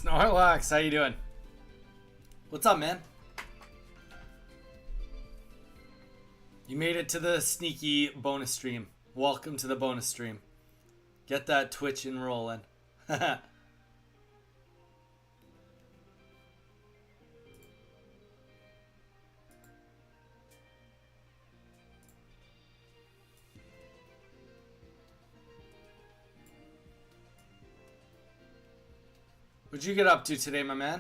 Snorlax, how you doing? What's up, man? You made it to the sneaky bonus stream. Welcome to the bonus stream. Get that Twitch and rolling. What'd you get up to today, my man?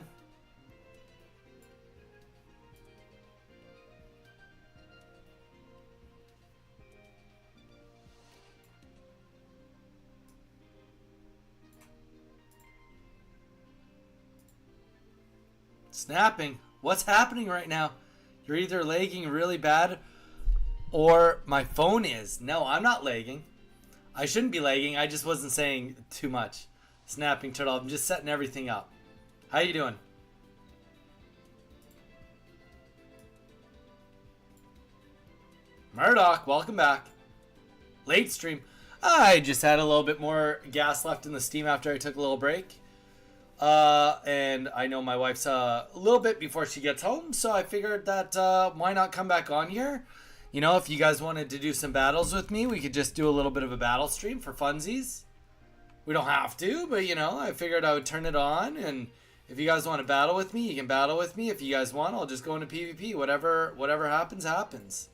Snapping? What's happening right now? You're either lagging really bad or my phone is. No, I'm not lagging. I shouldn't be lagging. I just wasn't saying too much. Snapping turtle. I'm just setting everything up. How you doing? Murdoch, welcome back. Late stream. I just had a little bit more gas left in the steam after I took a little break. And I know my wife's a little bit before she gets home, so I figured that why not come back on here? You know, if you guys wanted to do some battles with me, we could just do a little bit of a battle stream for funsies. We don't have to, but you know, I figured I would turn it on, and if you guys want to battle with me, you can battle with me. If you guys want, I'll just go into PvP. Whatever happens, happens.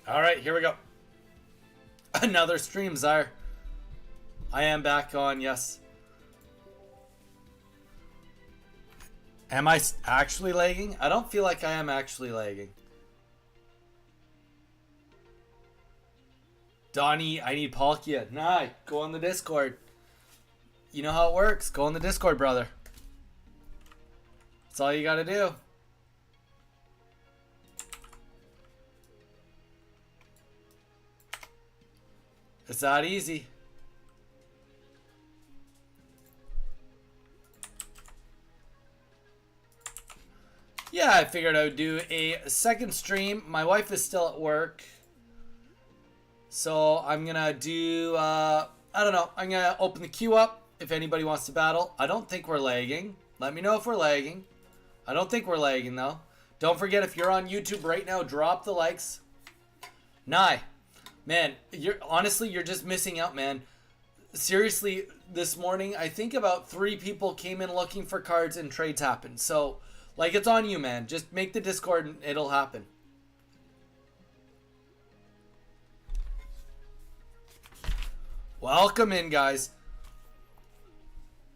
All right, here we go. Another stream, Zyre. I am back on, yes. Am I actually lagging? I don't feel like I am actually lagging. Donnie, I need Palkia. Nah, go on the Discord. You know how it works. Go on the Discord, brother. That's all you gotta do. It's that easy. Yeah, I figured I would do a second stream. My wife is still at work. So I'm gonna do, I don't know. I'm gonna open the queue up if anybody wants to battle. I don't think we're lagging. Let me know if we're lagging. I don't think we're lagging though. Don't forget, if you're on YouTube right now, drop the likes. Nye. Man, you're just missing out, man. Seriously, this morning, I think about 3 people came in looking for cards and trades happened. So, like, it's on you, man. Just make the Discord and it'll happen. Welcome in, guys.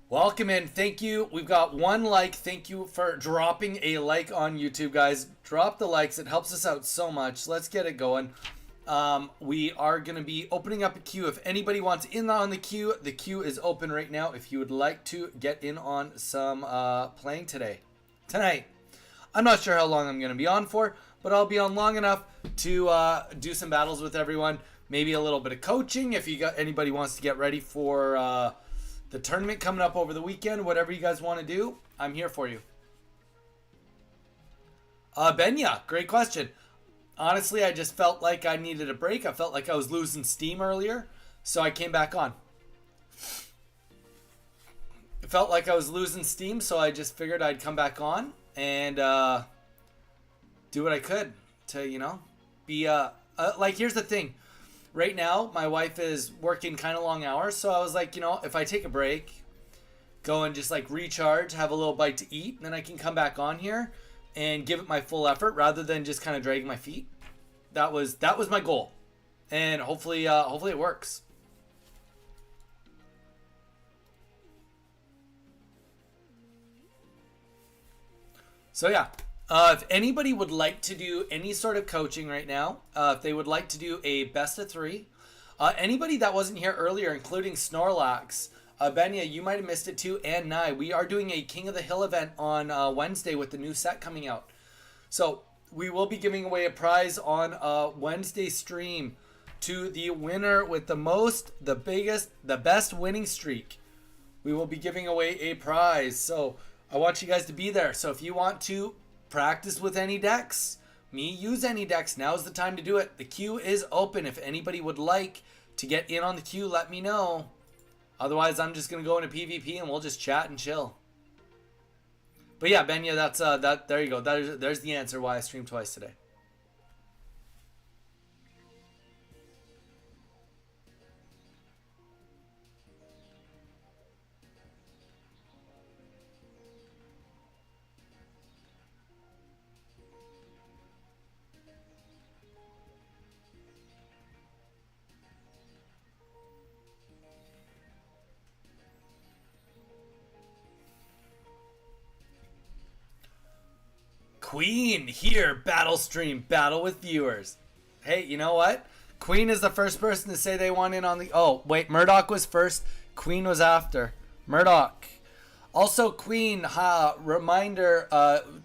Welcome in. Thank you. We've got 1 like. Thank you for dropping a like on YouTube, guys. Drop the likes. It helps us out so much. Let's get it going. We are going to be opening up a queue. If anybody wants in on the queue is open right now. If you would like to get in on some playing tonight. I'm not sure how long I'm going to be on for, but I'll be on long enough to do some battles with everyone. Maybe a little bit of coaching if you got anybody wants to get ready for the tournament coming up over the weekend. Whatever you guys want to do, I'm here for you. Benya, great question. Honestly, I just felt like I needed a break. I felt like I was losing steam earlier, so I came back on. It felt like I was losing steam, so I just figured I'd come back on and do what I could to, you know, be like, here's the thing. Right now, my wife is working kind of long hours, so I was like, you know, if I take a break, go and just like recharge, have a little bite to eat, then I can come back on here and give it my full effort rather than just kind of dragging my feet. That was my goal, and hopefully it works. So yeah, if anybody would like to do any sort of coaching right now, if they would like to do a best of 3, anybody that wasn't here earlier, including Snorlax, Benya, you might have missed it too, and Nye. We are doing a King of the Hill event on Wednesday with the new set coming out. So we will be giving away a prize on Wednesday stream to the winner with the most, the biggest, the best winning streak. We will be giving away a prize. So I want you guys to be there. So if you want to practice with any decks, use any decks, now's the time to do it. The queue is open. If anybody would like to get in on the queue, let me know. Otherwise, I'm just going to go into PvP and we'll just chat and chill. But yeah, Benya, that's that. There you go. There's the answer why I streamed twice today. Queen here, battle stream, battle with viewers. Hey, you know what? Queen is the first person to say they want in on the... Oh, wait, Murdoch was first. Queen was after. Murdoch. Also, Queen, reminder,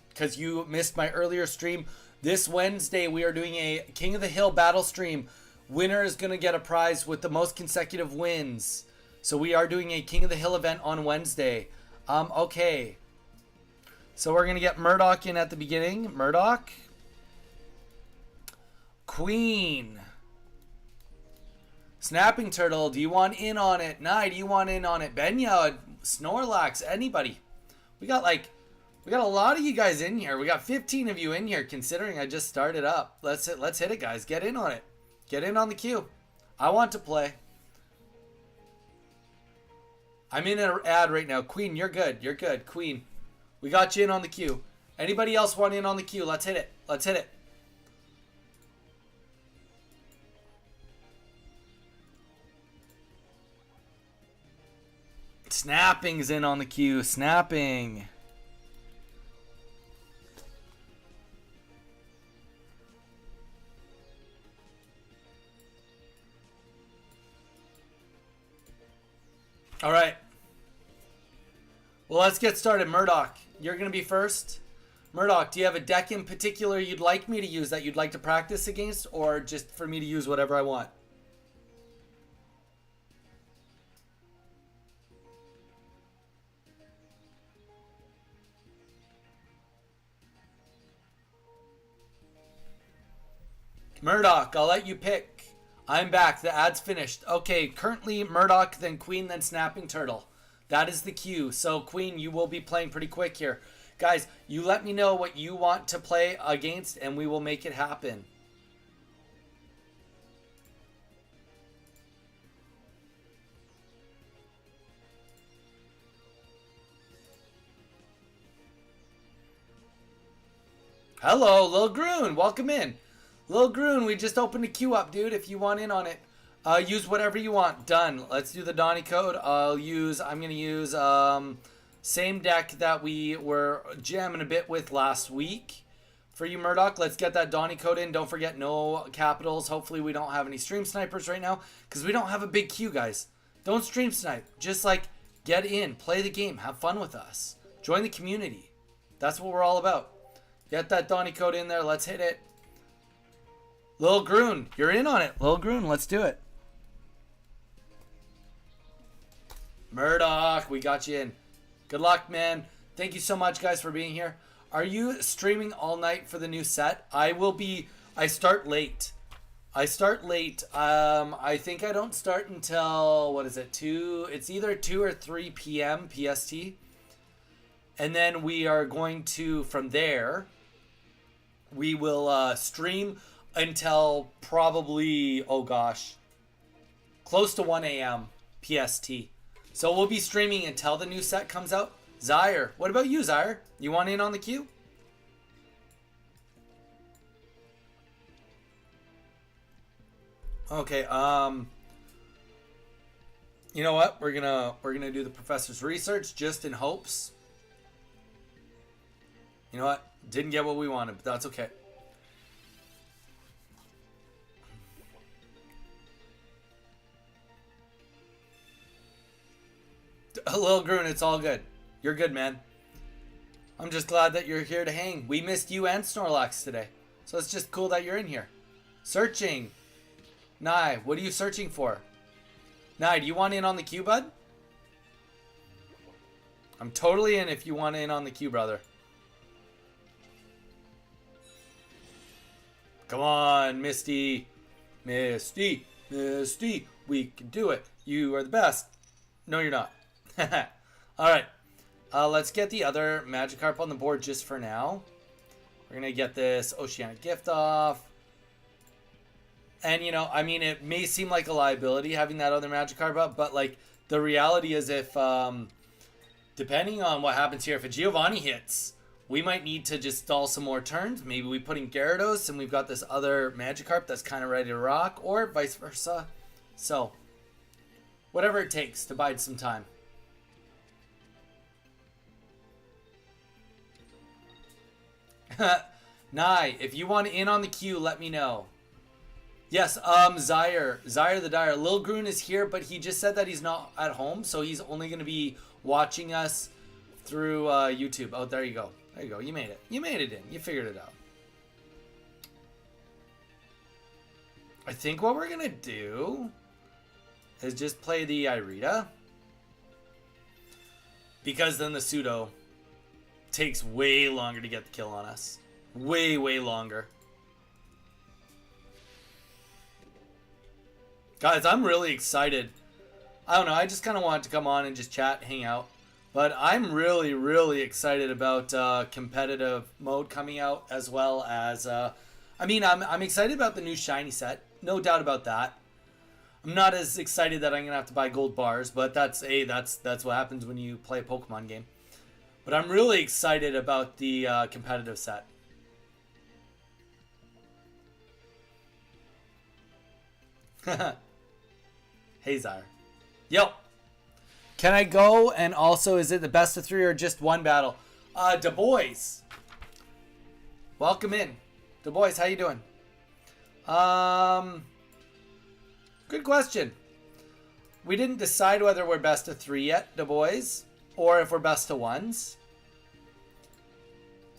because you missed my earlier stream, this Wednesday we are doing a King of the Hill battle stream. Winner is going to get a prize with the most consecutive wins. So we are doing a King of the Hill event on Wednesday. Okay. So we're going to get Murdoch in at the beginning. Murdoch. Queen. Snapping Turtle, do you want in on it? Nye, do you want in on it? Benya, Snorlax, anybody. We got a lot of you guys in here. We got 15 of you in here considering I just started up. Let's hit it, guys. Get in on it. Get in on the queue. I want to play. I'm in an ad right now. Queen, you're good. You're good. Queen. We got you in on the queue. Anybody else want in on the queue? Let's hit it. Let's hit it. Snapping's in on the queue. Snapping. All right. Well, let's get started. Murdoch, you're going to be first. Murdoch, do you have a deck in particular you'd like me to use that you'd like to practice against, or just for me to use whatever I want? Murdoch, I'll let you pick. I'm back. The ad's finished. Okay, currently Murdoch, then Queen, then Snapping Turtle. That is the queue. So, Queen, you will be playing pretty quick here. Guys, you let me know what you want to play against, and we will make it happen. Hello, Lil Groon. Welcome in. Lil Groon, we just opened a queue up, dude, if you want in on it. Use whatever you want. Done. Let's do the Donny code. I'm going to use same deck that we were jamming a bit with last week. For you, Murdoch, let's get that Donny code in. Don't forget, no capitals. Hopefully we don't have any stream snipers right now because we don't have a big queue, guys. Don't stream snipe. Just, get in. Play the game. Have fun with us. Join the community. That's what we're all about. Get that Donny code in there. Let's hit it. Lil Groon, you're in on it. Lil Groon, let's do it. Murdoch, we got you in. Good luck, man. Thank you so much, guys, for being here. Are you streaming all night for the new set? I start late. I think I don't start until, what is it, 2? It's either 2 or 3 p.m. PST. And then we are going to, from there, we will stream until probably, oh gosh, close to 1 a.m. PST. So we'll be streaming until the new set comes out. Zyre, what about you, Zyre? You want in on the queue? Okay, you know what? We're gonna do the professor's research just in hopes. You know what? Didn't get what we wanted, but that's okay. Lil Groon, it's all good. You're good, man. I'm just glad that you're here to hang. We missed you and Snorlax today. So it's just cool that you're in here. Searching. Nye, what are you searching for? Nye, do you want in on the queue, bud? I'm totally in if you want in on the queue, brother. Come on, Misty. Misty. Misty. We can do it. You are the best. No, you're not. Alright. Let's get the other Magikarp on the board just for now. We're going to get this Oceanic Gift off. And, you know, I mean, it may seem like a liability having that other Magikarp up, but, like, the reality is if, depending on what happens here, if a Giovanni hits, we might need to just stall some more turns. Maybe we put in Gyarados and we've got this other Magikarp that's kind of ready to rock, or vice versa. So, whatever it takes to bide some time. Nye, if you want in on the queue, let me know. Yes, Zyre the Dire. Lil Groon is here, but he just said that he's not at home, so he's only going to be watching us through YouTube. Oh, there you go. There you go. You made it. You made it in. You figured it out. I think what we're going to do is just play the Irida. Because then the Pseudo takes way longer to get the kill on us. Way, way longer. Guys, I'm really excited. I don't know, I just kind of wanted to come on and just chat, hang out. But I'm really, really excited about competitive mode coming out, as well as... I mean, I'm excited about the new shiny set. No doubt about that. I'm not as excited that I'm going to have to buy gold bars, but that's what happens when you play a Pokemon game. But I'm really excited about the competitive set. Hey, Zyre. Yo. Can I go? And also, is it the best of 3 or just one battle? Du Bois. Welcome in. Du Bois, how you doing? Good question. We didn't decide whether we're best of 3 yet, Du Bois, or if we're best of 1s.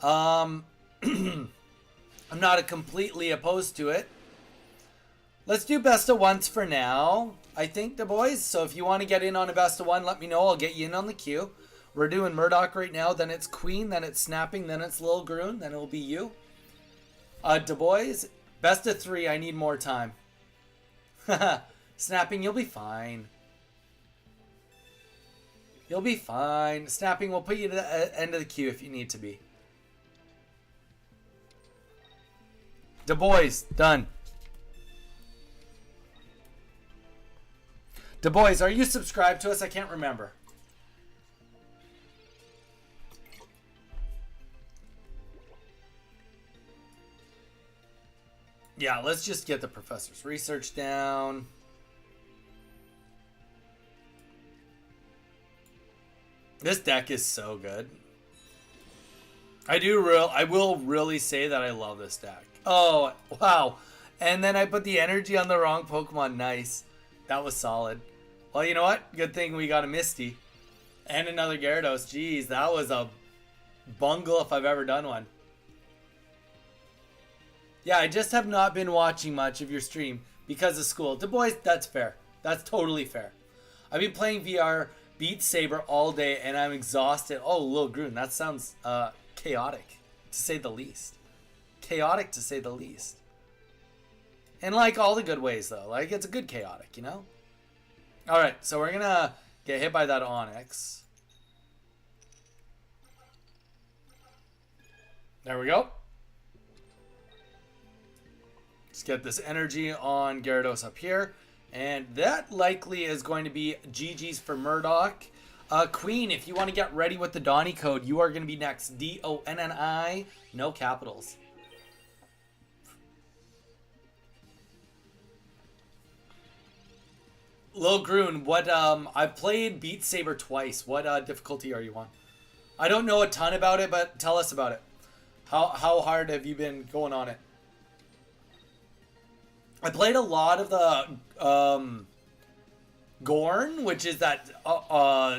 I'm not completely opposed to it. Let's do best of 1s for now, I think, Du Bois. So if you want to get in on a best of 1, let me know. I'll get you in on the queue. We're doing Murdoch right now. Then it's Queen. Then it's Snapping. Then it's Lil Groon. Then it'll be you. Du Bois, best of 3. I need more time. Snapping, you'll be fine. You'll be fine. Snapping, we'll put you to the end of the queue if you need to be. Du Bois, done. Du Bois, are you subscribed to us? I can't remember. Yeah, let's just get the professor's research down. This deck is so good. I will really say that I love this deck. Oh, wow. And then I put the energy on the wrong Pokemon. Nice. That was solid. Well, you know what? Good thing we got a Misty. And another Gyarados. Jeez, that was a bungle if I've ever done one. Yeah, I just have not been watching much of your stream because of school. Du Bois, that's fair. That's totally fair. I've been playing VR Beat Saber all day and I'm exhausted. Oh, Lil Groon, that sounds chaotic, to say the least. Chaotic, to say the least. In like all the good ways, though. Like, it's a good chaotic, you know? Alright, so we're gonna get hit by that Onix. There we go. Let's get this energy on Gyarados up here. And that likely is going to be GG's for Murdoch. Queen, if you want to get ready with the Donnie code, you are going to be next. D-O-N-N-I, no capitals. Lil Groon, what, I've played Beat Saber twice. What, difficulty are you on? I don't know a ton about it, but tell us about it. How hard have you been going on it? I played a lot of the, Gorn, which is that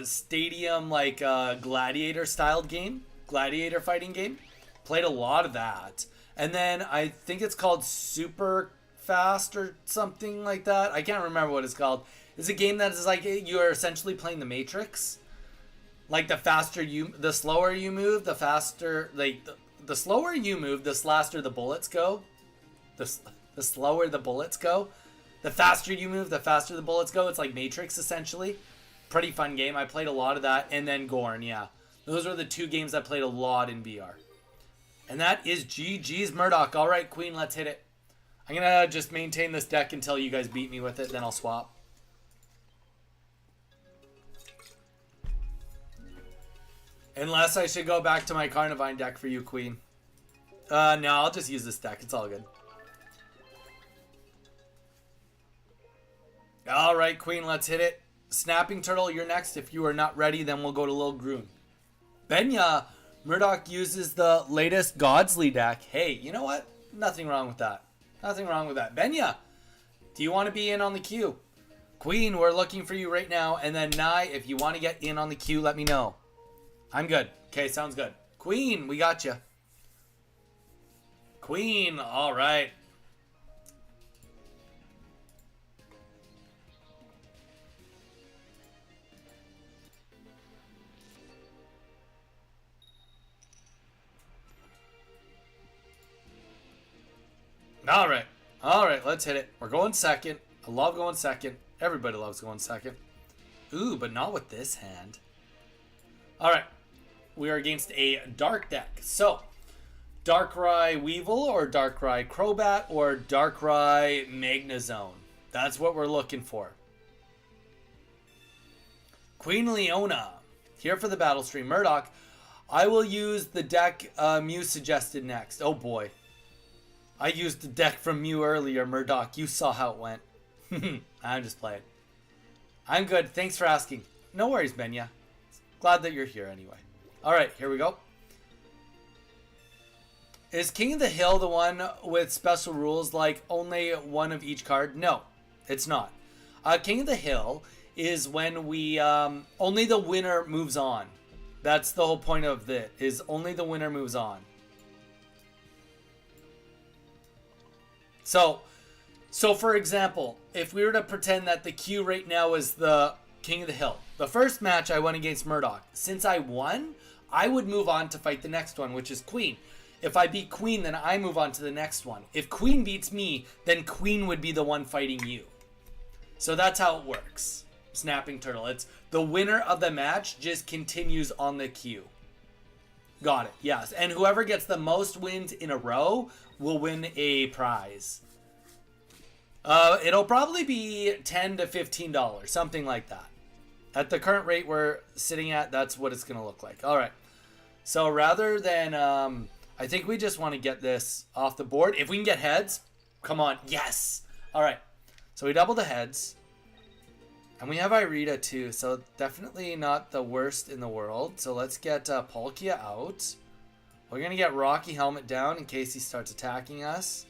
stadium like gladiator styled game, gladiator fighting game. Played a lot of that. And then I think it's called Super Fast or something like that. I can't remember what it's called. It's a game that is like you're essentially playing the Matrix. Like the slower you move, the faster, like the slower you move, the faster the bullets go. The slower the bullets go. The faster you move, the faster the bullets go. It's like Matrix essentially. Pretty fun game. I played a lot of that. And then Gorn, yeah. Those are the two games I played a lot in VR. And that is GG's Murdoch. All right, Queen, let's hit it. I'm going to just maintain this deck until you guys beat me with it, then I'll swap. Unless I should go back to my Carnivine deck for you, Queen. No, I'll just use this deck. It's all good. All right, Queen, let's hit it. Snapping Turtle, you're next. If you are not ready, then we'll go to Lil Groon. Benya, Murdoch uses the latest Godsley deck. Hey, you know what? Nothing wrong with that. Nothing wrong with that. Benya, do you want to be in on the queue? Queen, we're looking for you right now. And then Nye, if you want to get in on the queue, let me know. I'm good. Okay, sounds good. Queen, we got you. Queen, all right. All right. All right, let's hit it. We're going second. I love going second. Everybody loves going second. Ooh, but not with this hand. All right. We are against a dark deck. So, Darkrai Weevil or Darkrai Crobat or Darkrai Magnezone. That's what we're looking for. Queen Leona. Here for the battle stream. Murdoch, I will use the deck Mew suggested next. Oh boy. I used the deck from Mew earlier, Murdoch. You saw how it went. I'm just playing. I'm good. Thanks for asking. No worries, Benya. Glad that you're here anyway. All right, here we go. Is King of the Hill the one with special rules like only one of each card? No, it's not. King of the Hill is when we only the winner moves on. That's the whole point of it, is only the winner moves on. So for example, if we were to pretend that the queue right now is the King of the Hill. The first match I went against Murdoch. Since I won, I would move on to fight the next one, which is Queen. If I beat Queen, then I move on to the next one. If Queen beats me, then Queen would be the one fighting you. So that's how it works. Snapping Turtle. It's the winner of the match just continues on the queue. Got it. Yes. And whoever gets the most wins in a row will win a prize. It'll probably be $10 to $15, something like that. At the current rate we're sitting at, that's what it's going to look like. All right. So rather than, I think we just want to get this off the board. If we can get heads, come on. Yes. All right. So we double the heads. And we have Irida too, so definitely not the worst in the world. So let's get Palkia out. We're going to get Rocky Helmet down in case he starts attacking us.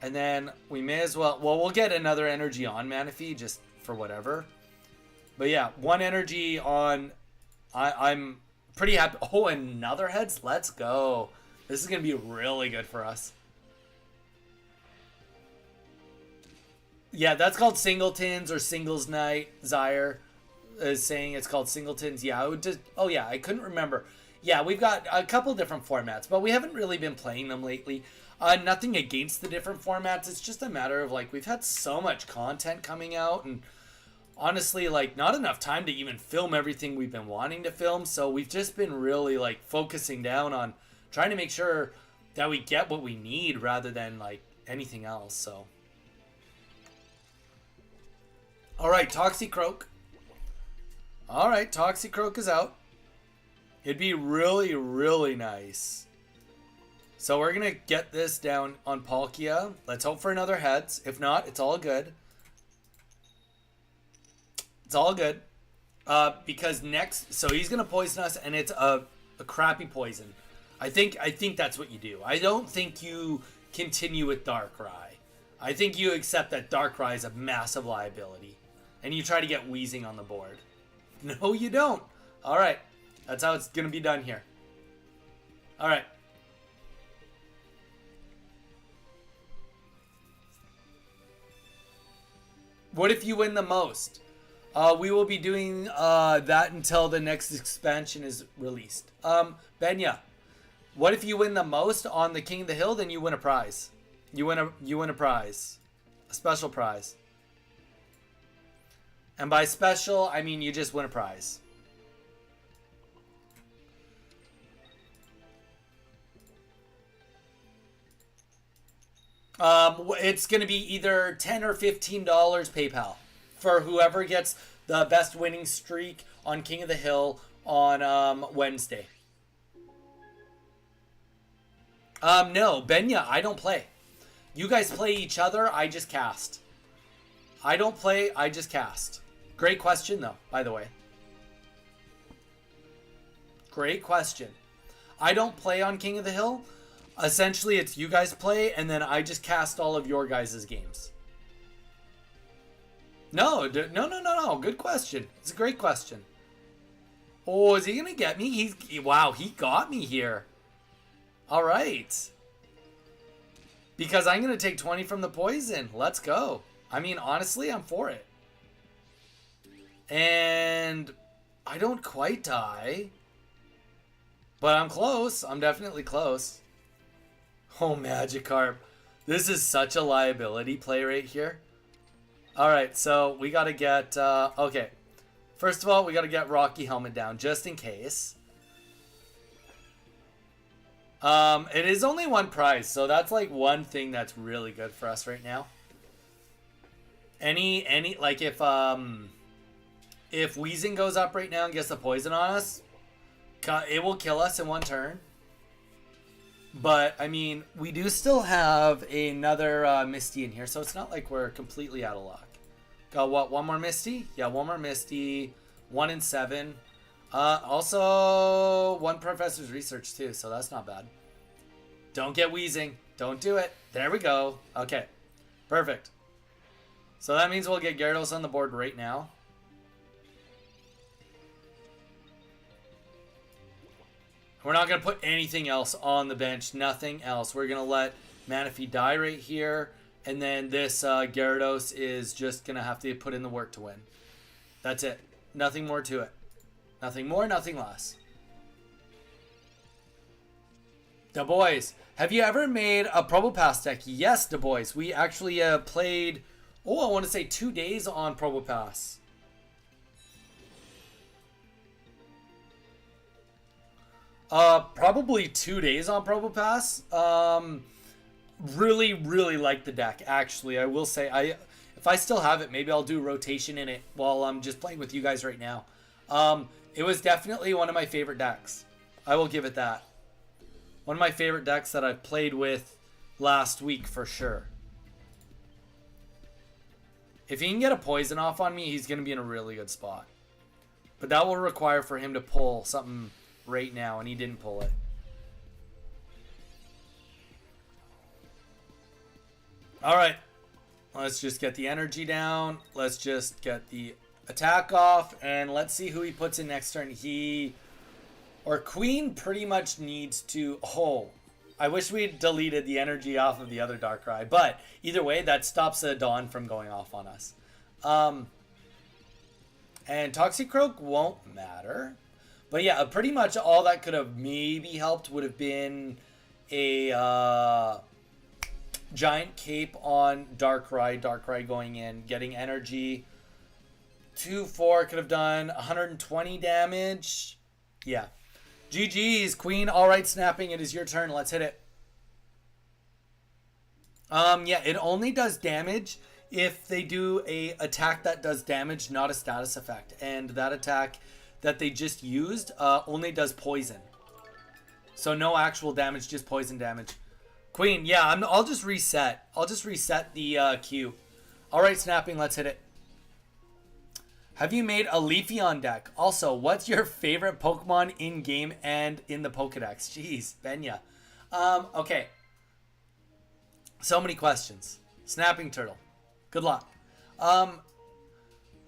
And then we may as well... Well, we'll get another energy on Manaphy just for whatever. But yeah, one energy on... I'm pretty happy. Oh, another heads? Let's go. This is going to be really good for us. Yeah, that's called Singletons or Singles Night. Zaire is saying it's called Singletons. Yeah, I would just... Oh, yeah, I couldn't remember. Yeah, we've got a couple different formats, but we haven't really been playing them lately. Nothing against the different formats. It's just a matter of, like, we've had so much content coming out, and honestly, like, not enough time to even film everything we've been wanting to film, so we've just been really, like, focusing down on trying to make sure that we get what we need rather than, like, anything else, so... Alright, Toxicroak. Alright, Toxicroak is out. It'd be really, really nice. So we're going to get this down on Palkia. Let's hope for another heads. If not, it's all good. It's all good. Because next... So he's going to poison us, and it's a crappy poison. I think that's what you do. I don't think you continue with Darkrai. I think you accept that Darkrai is a massive liability. And you try to get Weezing on the board. No, you don't. Alright. That's how it's going to be done here. Alright. What if you win the most? We will be doing that until the next expansion is released. Benya, what if you win the most on the King of the Hill? Then you win a prize. You win a prize, a special prize. And by special, I mean you just win a prize. It's going to be either $10 or $15 PayPal for whoever gets the best winning streak on King of the Hill on Wednesday. No, Benya, I don't play. You guys play each other, I just cast. I don't play, I just cast. Great question, though, by the way. Great question. I don't play on King of the Hill. Essentially, it's you guys play, and then I just cast all of your guys' games. No. Good question. It's a great question. Oh, is he going to get me? Wow, he got me here. All right. Because I'm going to take 20 from the poison. Let's go. I mean, honestly, I'm for it. And I don't quite die. But I'm close. I'm definitely close. Oh, Magikarp. This is such a liability play right here. Alright, so we got to get... okay. First of all, we got to get Rocky Helmet down, just in case. It is only one prize, so that's like one thing that's really good for us right now. Like if Weezing goes up right now and gets the poison on us, it will kill us in one turn. But, I mean, we do still have another Misty in here, so it's not like we're completely out of luck. Got what, one more Misty? Yeah, one more Misty. 1 in 7. Also, one Professor's Research, too, so that's not bad. Don't get Weezing. Don't do it. There we go. Okay. Perfect. So that means we'll get Gyarados on the board right now. We're not going to put anything else on the bench. Nothing else. We're going to let Manaphy die right here. And then this Gyarados is just going to have to put in the work to win. That's it. Nothing more to it. Nothing more, nothing less. Da boys, have you ever made a Probopass deck? Yes, Da boys. We actually played, I want to say 2 days on Probopass. Probably 2 days on Probopass. Really, really like the deck, actually. I will say, if I still have it, maybe I'll do rotation in it while I'm just playing with you guys right now. It was definitely one of my favorite decks. I will give it that. One of my favorite decks that I've played with last week for sure. If he can get a poison off on me, he's going to be in a really good spot. But that will require for him to pull something right now, and he didn't pull it. Alright. Let's just get the energy down. Let's just get the attack off, and let's see who he puts in next turn. Queen pretty much needs to... I wish we deleted the energy off of the other Darkrai, but either way, that stops a Dawn from going off on us. And Toxicroak won't matter. But yeah, pretty much all that could have maybe helped would have been a Giant Cape on Darkrai. Darkrai going in, getting energy. 2-4 could have done 120 damage. Yeah. GG's, Queen. All right, Snapping. It is your turn. Let's hit it. Yeah, it only does damage if they do a attack that does damage, not a status effect. And that attack that they just used only does poison. So no actual damage, just poison damage. Queen, yeah, I'll just reset. I'll just reset the queue. All right, Snapping. Let's hit it. Have you made a Leafeon deck? Also, what's your favorite Pokemon in-game and in the Pokedex? Jeez, Benya. Okay. So many questions. Snapping Turtle. Good luck.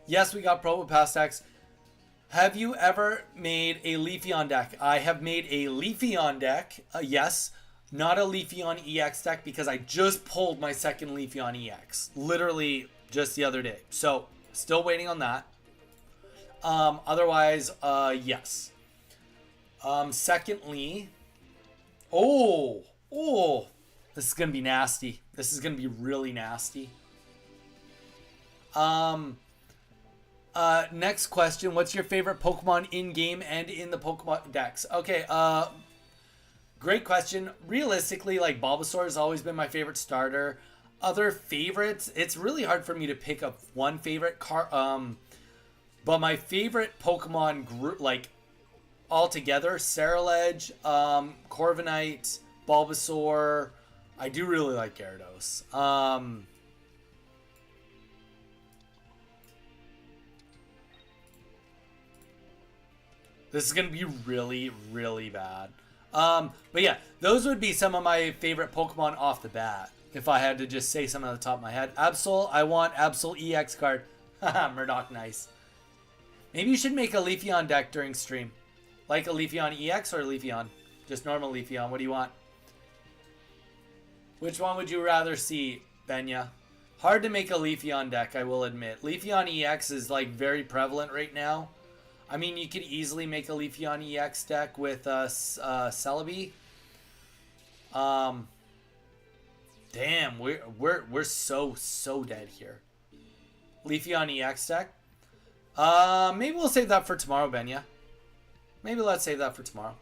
Yes, we got Probopass decks. Have you ever made a Leafeon deck? I have made a Leafeon deck. Yes. Not a Leafeon EX deck because I just pulled my second Leafeon EX. Literally just the other day. So, still waiting on that. Otherwise, yes. Secondly... Oh! This is going to be nasty. This is going to be really nasty. Next question. What's your favorite Pokemon in-game and in the Pokemon decks? Okay, great question. Realistically, like, Bulbasaur has always been my favorite starter. Other favorites, it's really hard for me to pick up one favorite but my favorite Pokemon group, like, altogether, Ceruledge, Corviknight, Bulbasaur. I do really like Gyarados. This is going to be really, really bad. But yeah, those would be some of my favorite Pokemon off the bat. If I had to just say some at the top of my head. Absol, I want Absol EX card. Haha, Murdoch, nice. Maybe you should make a Leafeon deck during stream. Like a Leafeon EX or Leafeon? Just normal Leafeon. What do you want? Which one would you rather see, Benya? Hard to make a Leafeon deck, I will admit. Leafeon EX is like very prevalent right now. I mean, you could easily make a Leafeon EX deck with Celebi. Damn, we're so dead here. Leafeon EX deck. Maybe we'll save that for tomorrow, Benya. Maybe let's save that for tomorrow.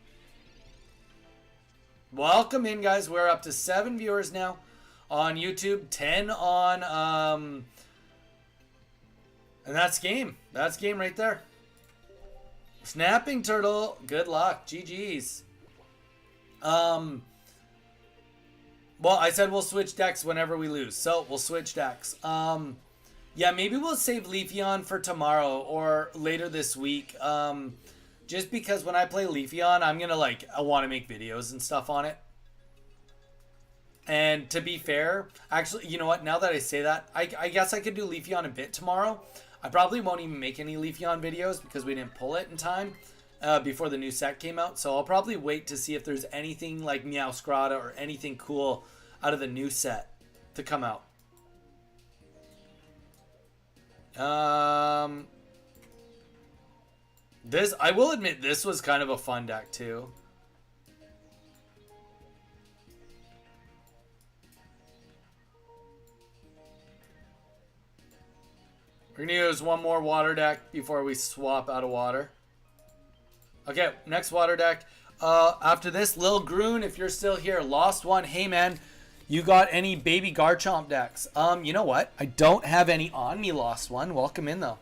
Welcome in, guys. We're up to 7 viewers now on YouTube, 10 on and that's game. That's game right there. Snapping Turtle, good luck. GG's. Well, I said we'll switch decks whenever we lose, so we'll switch decks. Yeah, maybe we'll save Leafeon for tomorrow or later this week. Just because when I play Leafeon, I'm gonna I want to make videos and stuff on it. And to be fair, actually, you know what? Now that I say that, I guess I could do Leafeon a bit tomorrow. I probably won't even make any Leafeon videos because we didn't pull it in time before the new set came out. So I'll probably wait to see if there's anything like Meowscarada or anything cool out of the new set to come out. This, I will admit, this was kind of a fun deck too. We're gonna use one more water deck before we swap out of water. Okay, next water deck. After this, Lil Groon, if you're still here, Lost One. Hey man, you got any baby Garchomp decks? You know what? I don't have any on me, Lost One. Welcome in though.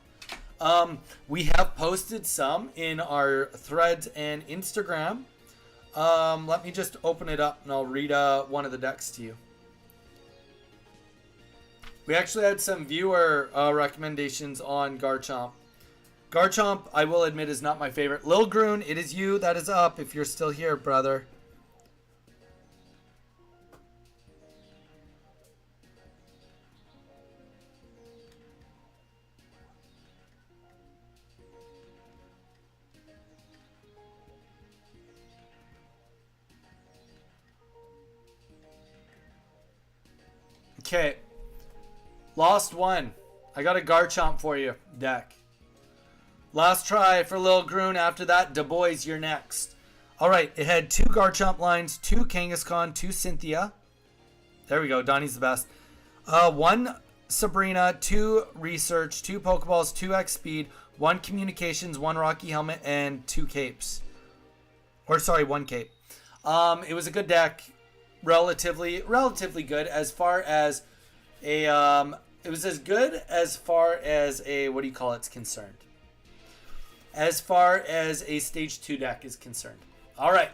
We have posted some in our threads and Instagram. Let me just open it up and I'll read one of the decks to you. We actually had some viewer recommendations on Garchomp. Garchomp, I will admit, is not my favorite. Lil Groon, it is you that is up if you're still here, brother. Okay. Lost One. I got a Garchomp for you, deck. Last try for Lil Groon. After that, Du Bois, you're next. Alright, it had 2 Garchomp lines, 2 Kangaskhan, 2 Cynthia. There we go, Donnie's the best. 1 Sabrina, 2 Research, 2 Pokeballs, 2 X Speed, 1 Communications, 1 Rocky Helmet, and 2 Capes. Or sorry, 1 Cape. It was a good deck. Relatively good as far as a it was as good as far as a what do you call it's concerned. As far as a stage 2 deck is concerned. All right.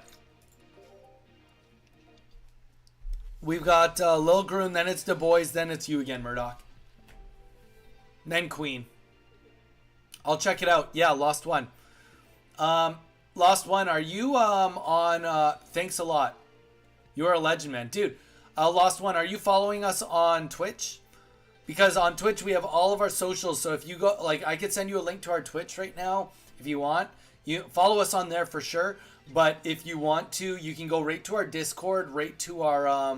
We've got Lil Groon, then it's Du Bois, then it's you again, Murdoch. Then Queen. I'll check it out. Yeah, Lost One. Lost One, are you on thanks a lot. You're a legend, man. Dude, Lost One, are you following us on Twitch? Because on Twitch we have all of our socials. So if you go, like, I could send you a link to our Twitch right now if you want. You follow us on there for sure. But if you want to, you can go right to our Discord, right to our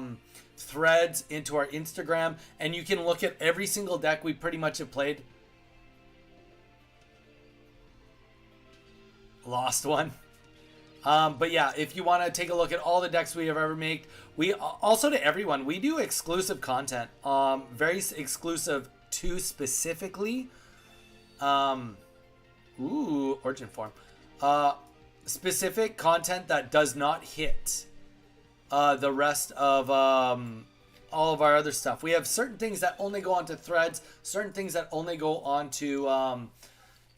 threads, into our Instagram, and you can look at every single deck we pretty much have played. Lost One. But yeah, if you want to take a look at all the decks we have ever made, we also, to everyone, we do exclusive content, very exclusive to specifically, Origin Form, specific content that does not hit the rest of all of our other stuff. We have certain things that only go onto threads, certain things that only go onto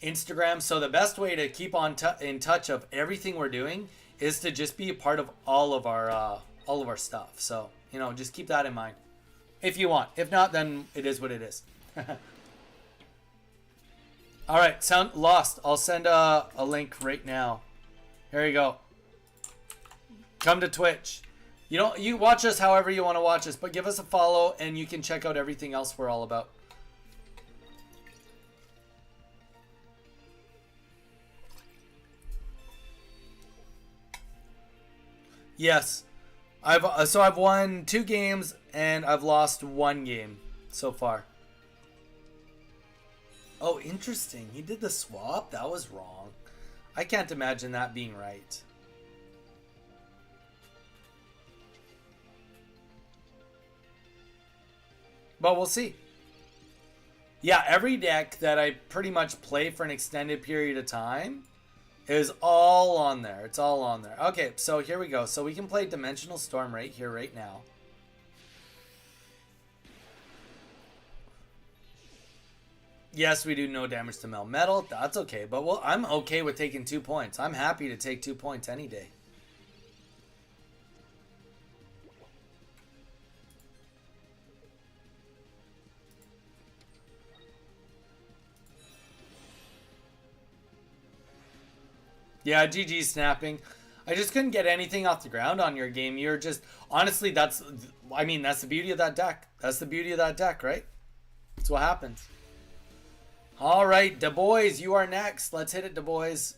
Instagram. So the best way to keep on in touch of everything we're doing is to just be a part of all of our stuff. So, you know, just keep that in mind if you want. If not, then it is what it is. All right, sound lost. I'll send a link right now. Here you go. Come to Twitch. You watch us however you want to watch us, but give us a follow and you can check out everything else we're all about. Yes, I've won 2 games and I've lost 1 game so far. Oh, interesting. He did the swap? That was wrong. I can't imagine that being right. But we'll see. Yeah, every deck that I pretty much play for an extended period of time is all on there. It's all on there. Okay, so here we go. So we can play Dimensional Storm right here, right now. Yes, we do no damage to Melmetal. That's okay. But well, I'm okay with taking 2 points. I'm happy to take 2 points any day. Yeah, GG snapping. I just couldn't get anything off the ground on your game. You're just... Honestly, that's the beauty of that deck. That's the beauty of that deck, right? That's what happens. All right, Du Bois, you are next. Let's hit it, Du Bois.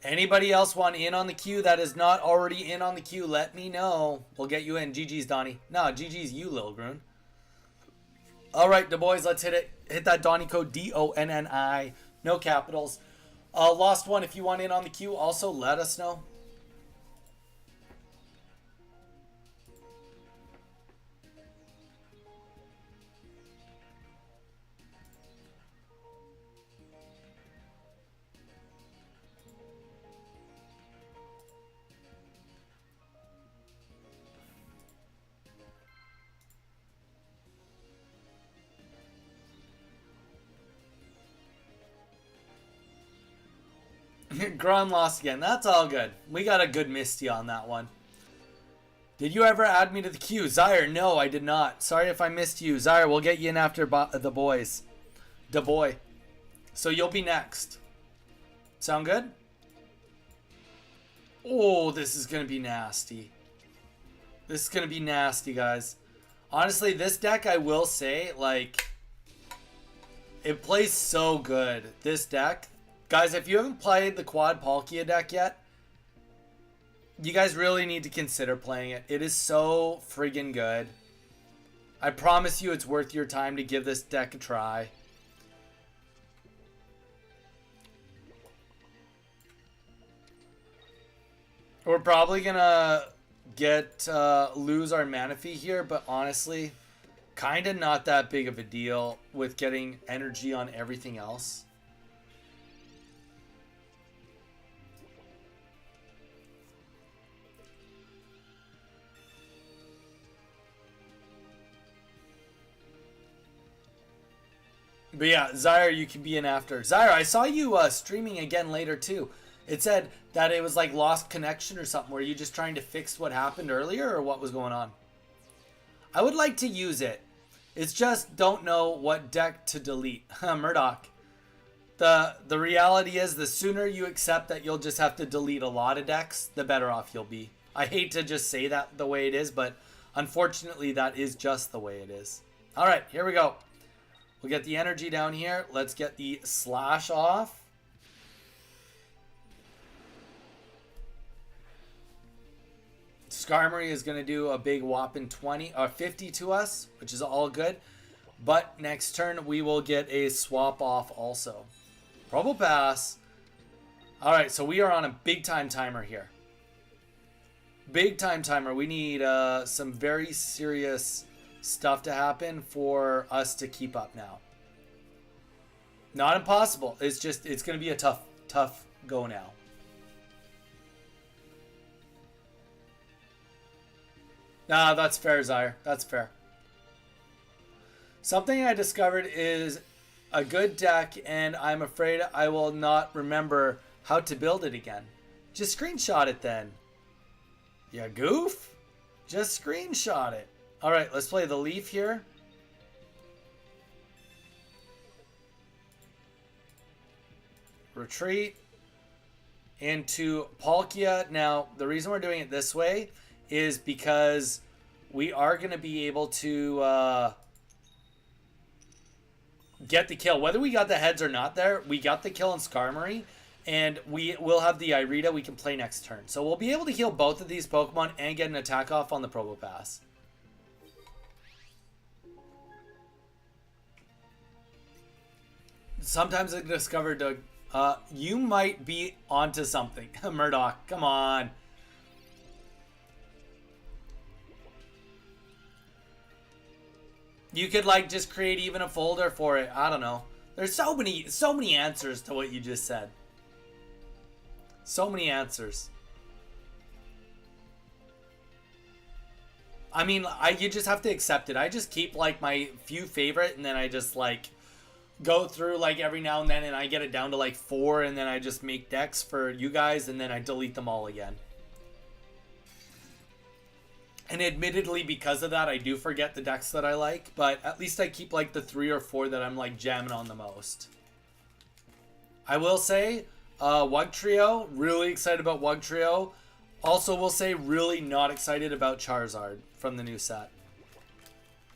Anybody else want in on the queue that is not already in on the queue, let me know. We'll get you in. GG's, Donnie. No, GG's you, Lil Groon. All right, Du Bois, let's hit it. Hit that Donnie code, DONNI. No capitals. Lost One, if you want in on the queue, also let us know. Gron lost again. That's all good. We got a good Misty on that one. Did you ever add me to the queue? Zyre, no, I did not. Sorry if I missed you. Zyre, we'll get you in after the boys. Da boy. So you'll be next. Sound good? Oh, this is going to be nasty. This is going to be nasty, guys. Honestly, this deck, I will say, like, it plays so good. This deck. Guys, if you haven't played the Quad Palkia deck yet, you guys really need to consider playing it. It is so friggin' good. I promise you it's worth your time to give this deck a try. We're probably gonna lose our Manaphy here, but honestly, kind of not that big of a deal with getting energy on everything else. But yeah, Zyre, you can be in after. Zyre, I saw you streaming again later too. It said that it was like lost connection or something. Were you just trying to fix what happened earlier or what was going on? I would like to use it. It's just don't know what deck to delete. Murdoch. The reality is, the sooner you accept that you'll just have to delete a lot of decks, the better off you'll be. I hate to just say that the way it is, but unfortunately that is just the way it is. All right, here we go. We'll get the energy down here. Let's get the slash off. Skarmory is going to do a big whopping 20 or 50 to us, which is all good. But next turn, we will get a swap off also. Probopass. All right, so we are on a big time timer here. Big time timer. We need some very serious stuff to happen for us to keep up now. Not impossible. It's just, it's going to be a tough go now. Nah, that's fair, Zyre. That's fair. Something I discovered is a good deck, and I'm afraid I will not remember how to build it again. Just screenshot it then. You goof. Just screenshot it. All right, let's play the Leaf here. Retreat into Palkia. Now, the reason we're doing it this way is because we are going to be able to get the kill. Whether we got the heads or not there, we got the kill in Skarmory, and we will have the Irida we can play next turn. So we'll be able to heal both of these Pokemon and get an attack off on the Probopass. Sometimes I discovered, Doug, you might be onto something. Murdoch, come on. You could like just create even a folder for it. I don't know. There's so many answers to what you just said. So many answers. I mean, you just have to accept it. I just keep like my few favorite, and then I just like go through like every now and then, and I get it down to like 4, and then I just make decks for you guys, and then I delete them all again. And admittedly, because of that, I do forget the decks that I like, but at least I keep like the 3 or 4 that I'm like jamming on the most. I will say, Wugtrio, really excited about Wugtrio. Also will say really not excited about Charizard from the new set.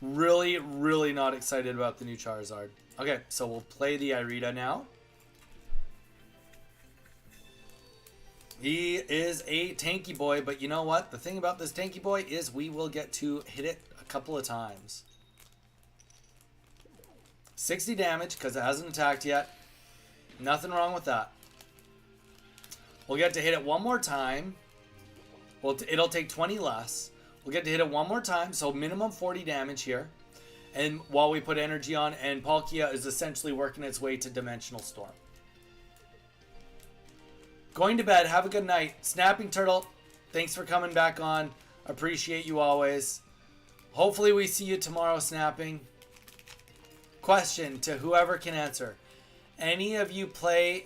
Really, really not excited about the new Charizard. Okay, so we'll play the Irida now. He is a tanky boy, but you know what? The thing about this tanky boy is we will get to hit it a couple of times. 60 damage because it hasn't attacked yet. Nothing wrong with that. We'll get to hit it one more time. Well, it'll take 20 less. We'll get to hit it one more time, so minimum 40 damage here. And while we put energy on, and Palkia is essentially working its way to Dimensional Storm. Going to bed. Have a good night. Snapping Turtle, thanks for coming back on. Appreciate you always. Hopefully we see you tomorrow, Snapping. Question to whoever can answer. Any of you play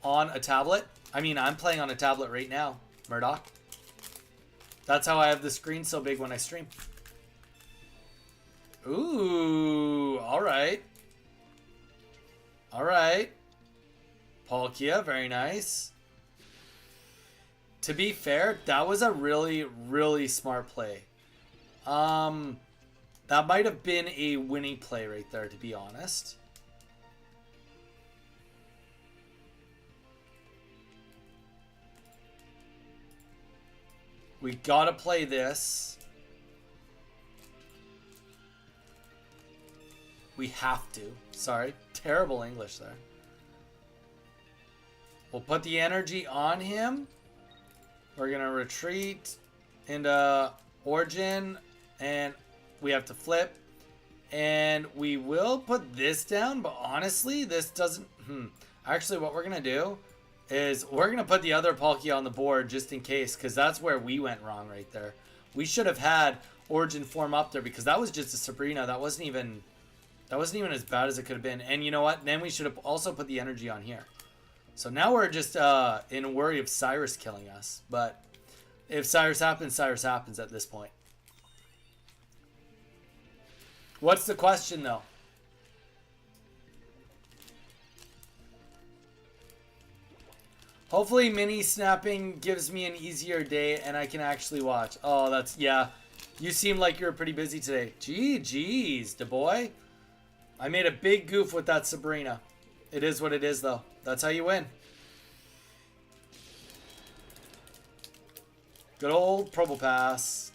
on a tablet? I mean, I'm playing on a tablet right now, Murdoch. That's how I have the screen so big when I stream. Ooh, all right. All right. Palkia, very nice. To be fair, that was a really, really smart play. That might have been a winning play right there, to be honest. We gotta play this. We have to. Sorry, terrible English there. We'll put the energy on him. We're going to retreat into Origin. And we have to flip. And we will put this down. But honestly, this doesn't... Actually, what we're going to do is we're going to put the other Palkia on the board just in case. Because that's where we went wrong right there. We should have had Origin form up there. Because that was just a Sabrina. That wasn't even as bad as it could have been. And you know what? Then we should have also put the energy on here. So now we're just in a worry of Cyrus killing us. But if Cyrus happens at this point. What's the question, though? Hopefully mini snapping gives me an easier day and I can actually watch. Oh, that's, yeah. You seem like you're pretty busy today. Geez, da boy. I made a big goof with that Sabrina. It is what it is, though. That's how you win. Good old Probopass.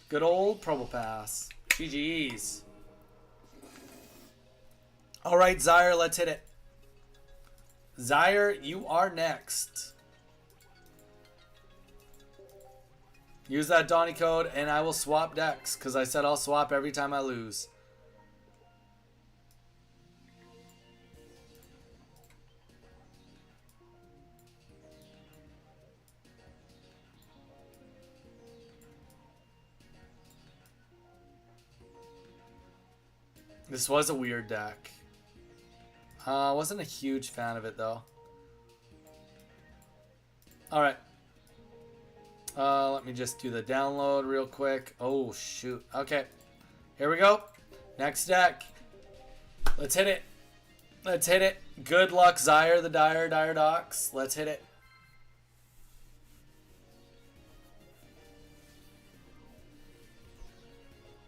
Good old Probopass. GG's. All right, Zyre, let's hit it. Zyre, you are next. Use that Donny code and I will swap decks because I said I'll swap every time I lose. This was a weird deck. Wasn't a huge fan of it though. Alright. Let me just do the download real quick. Oh, shoot. Okay. Here we go. Next deck. Let's hit it. Let's hit it. Good luck, Zyre the Dire Docs. Let's hit it.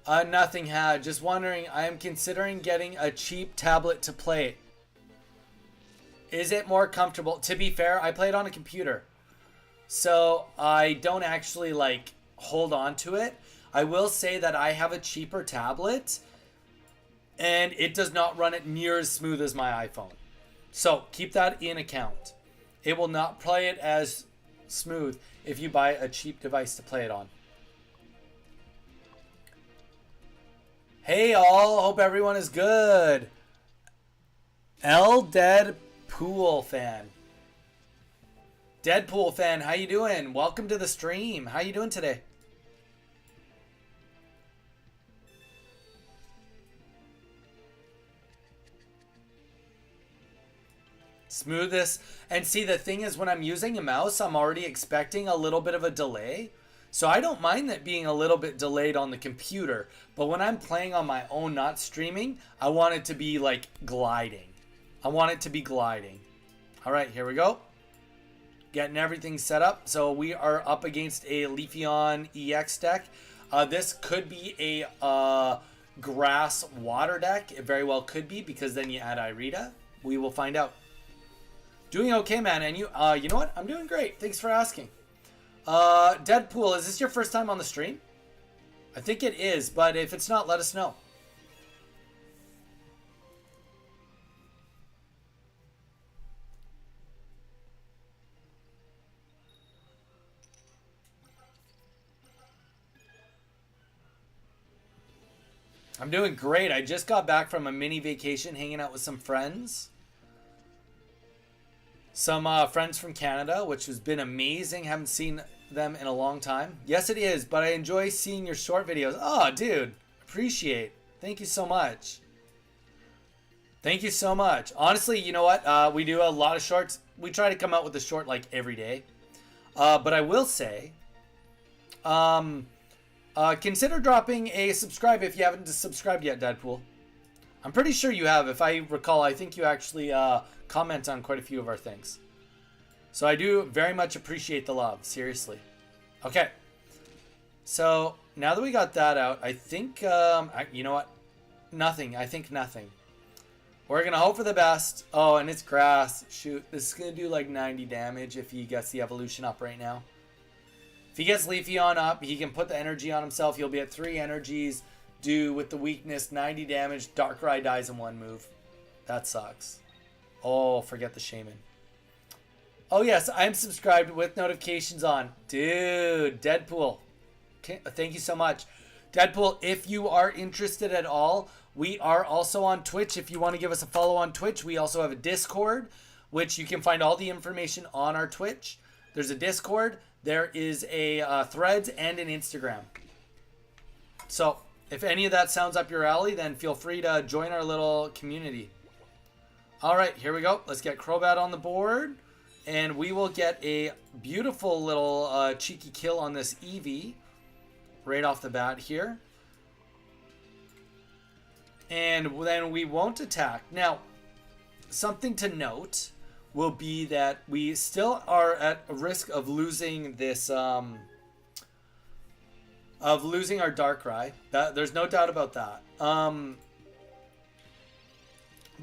Nothing had. Just wondering, I am considering getting a cheap tablet to play it. Is it more comfortable? To be fair, I play it on a computer. So I don't actually like hold on to it. I will say that I have a cheaper tablet and it does not run it near as smooth as my iPhone. So keep that in account. It will not play it as smooth if you buy a cheap device to play it on. Hey all, hope everyone is good. Deadpool fan. Deadpool fan, how you doing? Welcome to the stream. How you doing today? Smoothest. And see, the thing is, when I'm using a mouse, I'm already expecting a little bit of a delay. So I don't mind that being a little bit delayed on the computer. But when I'm playing on my own, not streaming, I want it to be like gliding. I want it to be gliding. All right, here we go. Getting everything set up. So we are up against a Leafeon EX deck. This could be a grass water deck. It very well could be because then you add Irida. We will find out. Doing okay, man. And you know what? I'm doing great. Thanks for asking. Deadpool, is this your first time on the stream? I think it is, but if it's not, let us know. I'm doing great. I just got back from a mini vacation hanging out with some friends. Some friends from Canada, which has been amazing. Haven't seen them in a long time. Yes, it is, but I enjoy seeing your short videos. Oh, dude. Appreciate. Thank you so much. Thank you so much. Honestly, you know what? We do a lot of shorts. We try to come out with a short like every day. But I will say, consider dropping a subscribe if you haven't subscribed yet, Deadpool. I'm pretty sure you have. If I recall, I think you actually comment on quite a few of our things. So I do very much appreciate the love. Seriously. Okay. So now that we got that out, I think, you know what? Nothing. I think nothing. We're going to hope for the best. Oh, and it's grass. Shoot. This is going to do like 90 damage if he gets the evolution up right now. If he gets Leafeon up, he can put the energy on himself. He'll be at 3 energies. Do with the weakness 90 damage. Darkrai dies in 1 move. That sucks. Oh, forget the Shaman. Oh yes, I'm subscribed with notifications on. Dude, Deadpool. Thank you so much. Deadpool, if you are interested at all, we are also on Twitch. If you want to give us a follow on Twitch, we also have a Discord, which you can find all the information on our Twitch. There's a Discord. There is a Threads and an Instagram. So if any of that sounds up your alley, then feel free to join our little community. All right, here we go. Let's get Crobat on the board. And we will get a beautiful little cheeky kill on this Eevee right off the bat here. And then we won't attack. Now, something to note. will be that we still are at a risk of losing this, of losing our Darkrai. There's no doubt about that.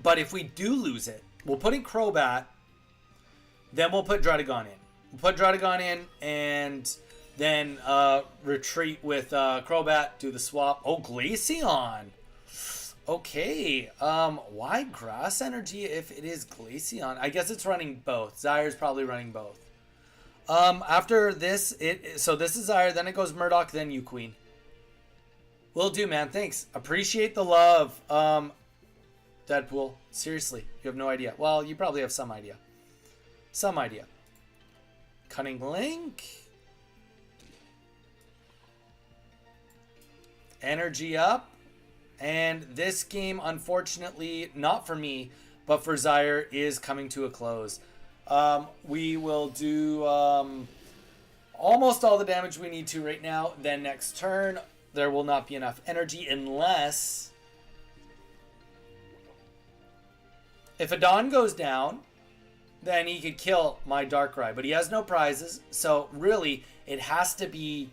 But if we do lose it, we'll put in Crobat, then we'll put Druddigon in. We'll put Druddigon in, and then retreat with Crobat, do the swap. Oh, Glaceon! Okay, why Grass Energy if it is Glaceon? I guess it's running both. Zaire's probably running both. After this, so this is Zaire, then it goes Murdoch, then you, Queen. Will do, man. Thanks. Appreciate the love. Deadpool, seriously, you have no idea. Well, you probably have some idea. Some idea. Cunning Link. Energy up. And this game, unfortunately, not for me, but for Zaire, is coming to a close. We will do almost all the damage we need to right now. Then next turn, there will not be enough energy unless... if Adon goes down, then he could kill my Darkrai. But he has no prizes, so really, it has to be...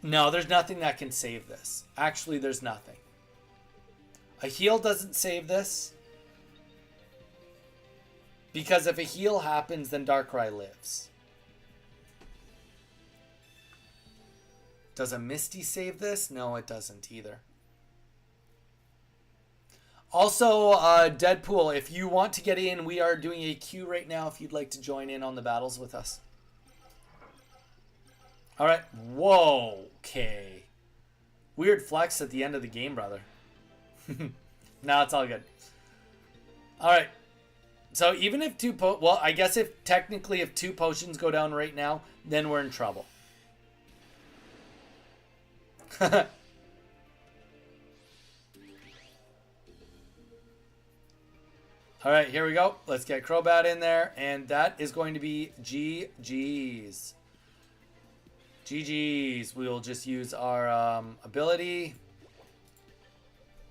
no, there's nothing that can save this. Actually, there's nothing. A heal doesn't save this. Because if a heal happens, then Darkrai lives. Does a Misty save this? No, it doesn't either. Also, Deadpool, if you want to get in, we are doing a queue right now if you'd like to join in on the battles with us. Alright. Whoa. Okay. Weird flex at the end of the game, brother. No, it's all good. Alright. So even if well, I guess if technically if 2 potions go down right now, then we're in trouble. Alright, here we go. Let's get Crobat in there. And that is going to be GG's. GG's. We will just use our ability.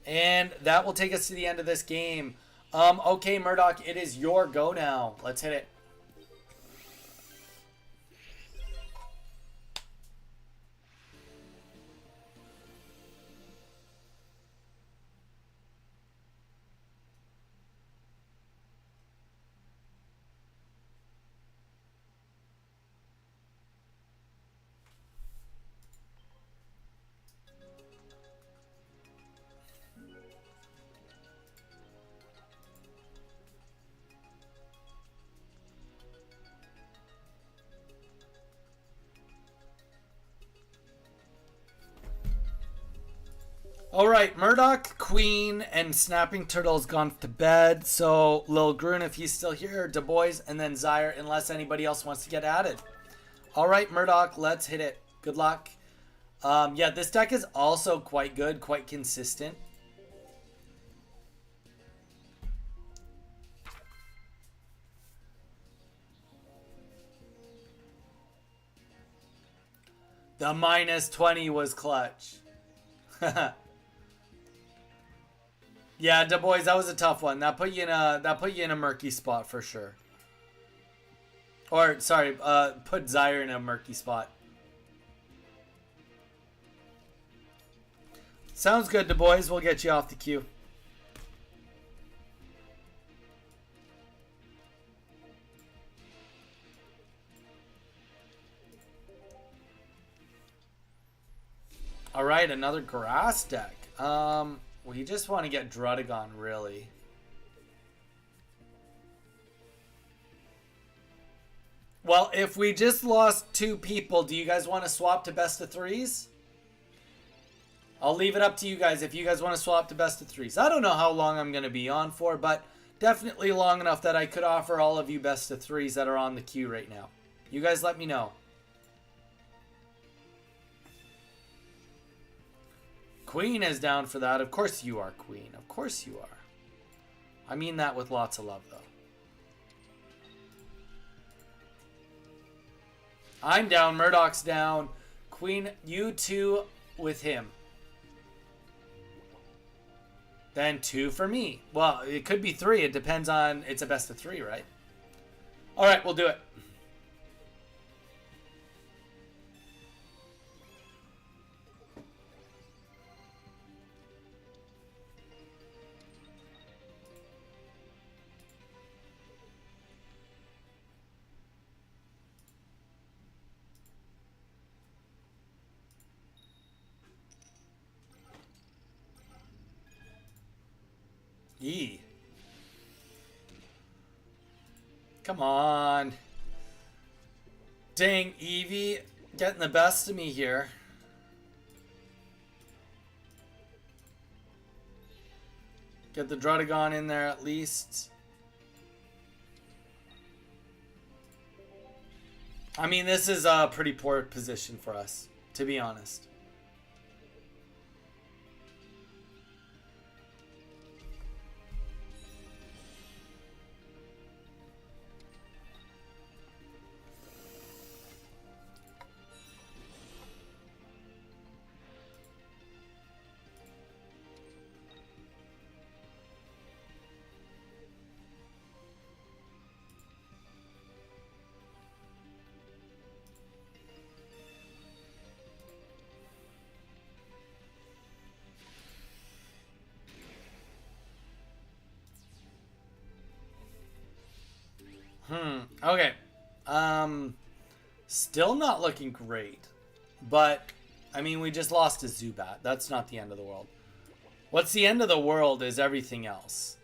And that will take us to the end of this game. Okay, Murdoch, it is your go now. Let's hit it. Alright, Murdoch, Queen, and Snapping Turtle's gone to bed. So, Lil Grun, if he's still here, Dubois, and then Zaire, unless anybody else wants to get added. Alright, Murdoch, let's hit it. Good luck. Yeah, this deck is also quite good, quite consistent. The minus 20 was clutch. Yeah, Dubois, that was a tough one. That put you in a murky spot for sure. Or sorry, put Zaire in a murky spot. Sounds good, Dubois. We'll get you off the queue. All right, another grass deck. We just want to get Druddigon, really. Well, if we just lost 2 people, do you guys want to swap to best of 3s? I'll leave it up to you guys if you guys want to swap to best of 3s. I don't know how long I'm going to be on for, but definitely long enough that I could offer all of you best of 3s that are on the queue right now. You guys let me know. Queen is down for that. Of course you are, Queen. Of course you are. I mean that with lots of love, though. I'm down. Murdoch's down. Queen, you two with him. Then 2 for me. Well, it could be 3. It depends on... It's a best of 3, right? All right, we'll do it. Yee. Come on. Dang, Eevee getting the best of me here. Get the Druddigon in there at least. I mean, this is a pretty poor position for us, to be honest. Okay. Still not looking great. But, I mean, we just lost to Zubat. That's not the end of the world. What's the end of the world is everything else.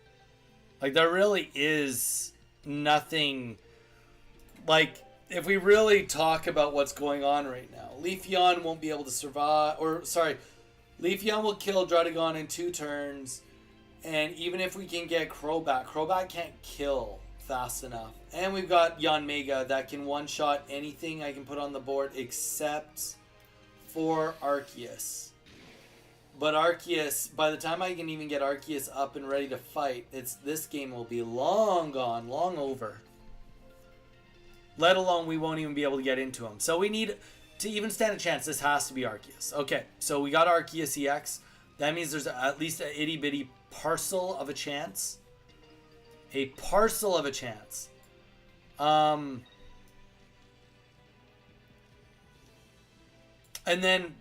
Like, there really is nothing... Like, if we really talk about what's going on right now, Leafeon won't be able to survive... Or, sorry, Leafeon will kill Druddigon in 2 turns. And even if we can get Crobat, Crobat can't kill fast enough. And we've got Yanmega that can one-shot anything I can put on the board except for Arceus. But Arceus, by the time I can even get Arceus up and ready to fight, this game will be long gone, long over. Let alone we won't even be able to get into him. So we need, to even stand a chance, this has to be Arceus. Okay, so we got Arceus EX. That means there's at least an itty-bitty parcel of a chance. A parcel of a chance. And then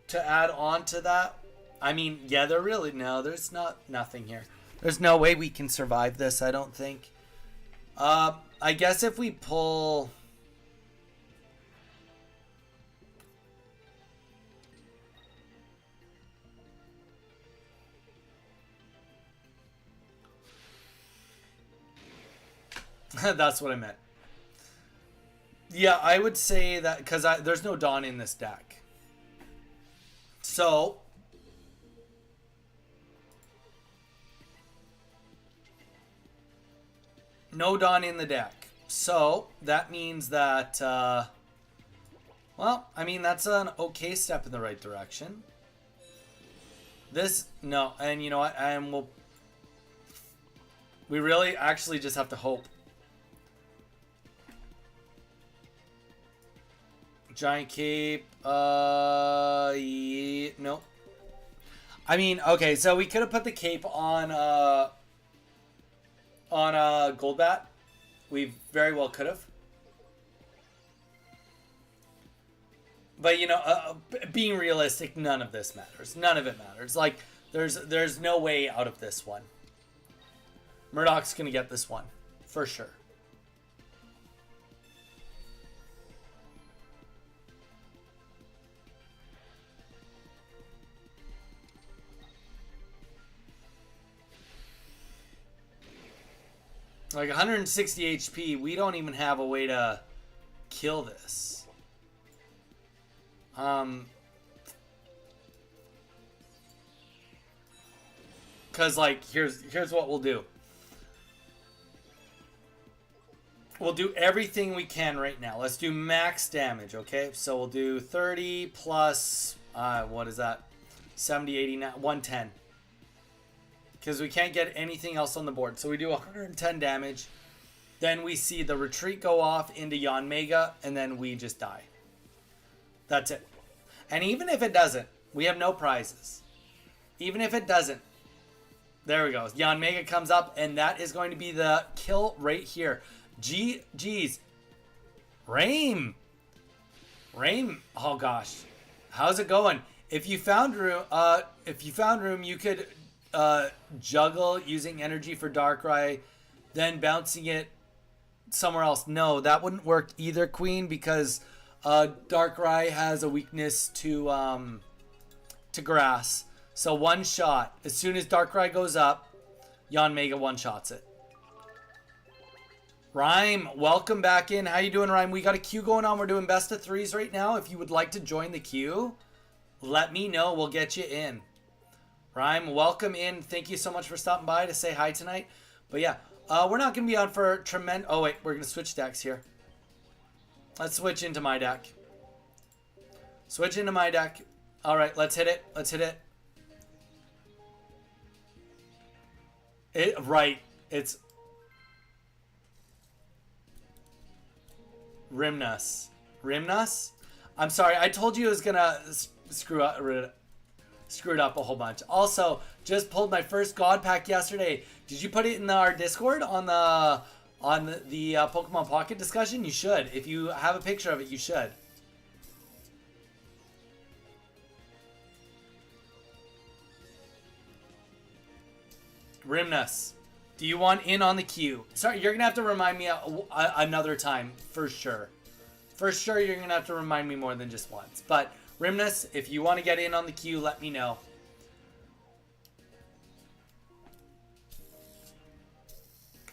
to add on to that, I mean, yeah, there's nothing here. There's no way we can survive this, I don't think. I guess if we pull... That's what I meant. Yeah, I would say that because there's no Dawn in this deck. So, no Dawn in the deck. So, that means that, well, I mean, that's an okay step in the right direction. No, and you know what, we really actually just have to hope. Giant Cape, yeah, nope. I mean, okay, so we could have put the cape on Golbat. We very well could have. But, you know, being realistic, none of this matters. None of it matters. Like, there's no way out of this one. Murdoch's going to get this one, for sure. Like 160 HP, we don't even have a way to kill this. Cause like here's what we'll do. We'll do everything we can right now. Let's do max damage, okay? So we'll do 30 plus what is that? 70, 80, 110. Because we can't get anything else on the board. So we do 110 damage. Then we see the retreat go off into Yanmega. And then we just die. That's it. And even if it doesn't, we have no prizes. Even if it doesn't, There we go. Yanmega comes up, and that is going to be the kill right here. Geez. Raim. Oh gosh. How's it going? If you found room, you could juggle using energy for Darkrai, then bouncing it somewhere else. No, that wouldn't work either, Queen, because Darkrai has a weakness to grass. So one shot. As soon as Darkrai goes up, Yanmega one-shots it. Rhyme, welcome back in. How you doing, Rhyme? We got a queue going on. We're doing best of threes right now. If you would like to join the queue, let me know. We'll get you in. Rhyme, welcome in. Thank you so much for stopping by to say hi tonight. But yeah, we're not going to be on for tremendous... Oh, wait. We're going to switch decks here. Let's switch into my deck. Switch into my deck. All right, let's hit it. Let's hit it. Right. It's... Rimnus? I'm sorry. I told you it was going to screw it up a whole bunch. Also, just pulled my first God pack yesterday. Did you put it in our Discord on the Pokemon Pocket discussion? You should. If you have a picture of it, you should. Rimnus, do you want in on the queue? Sorry, you're going to have to remind me another time, for sure. For sure, you're going to have to remind me more than just once. But, Rimnus, if you want to get in on the queue, let me know.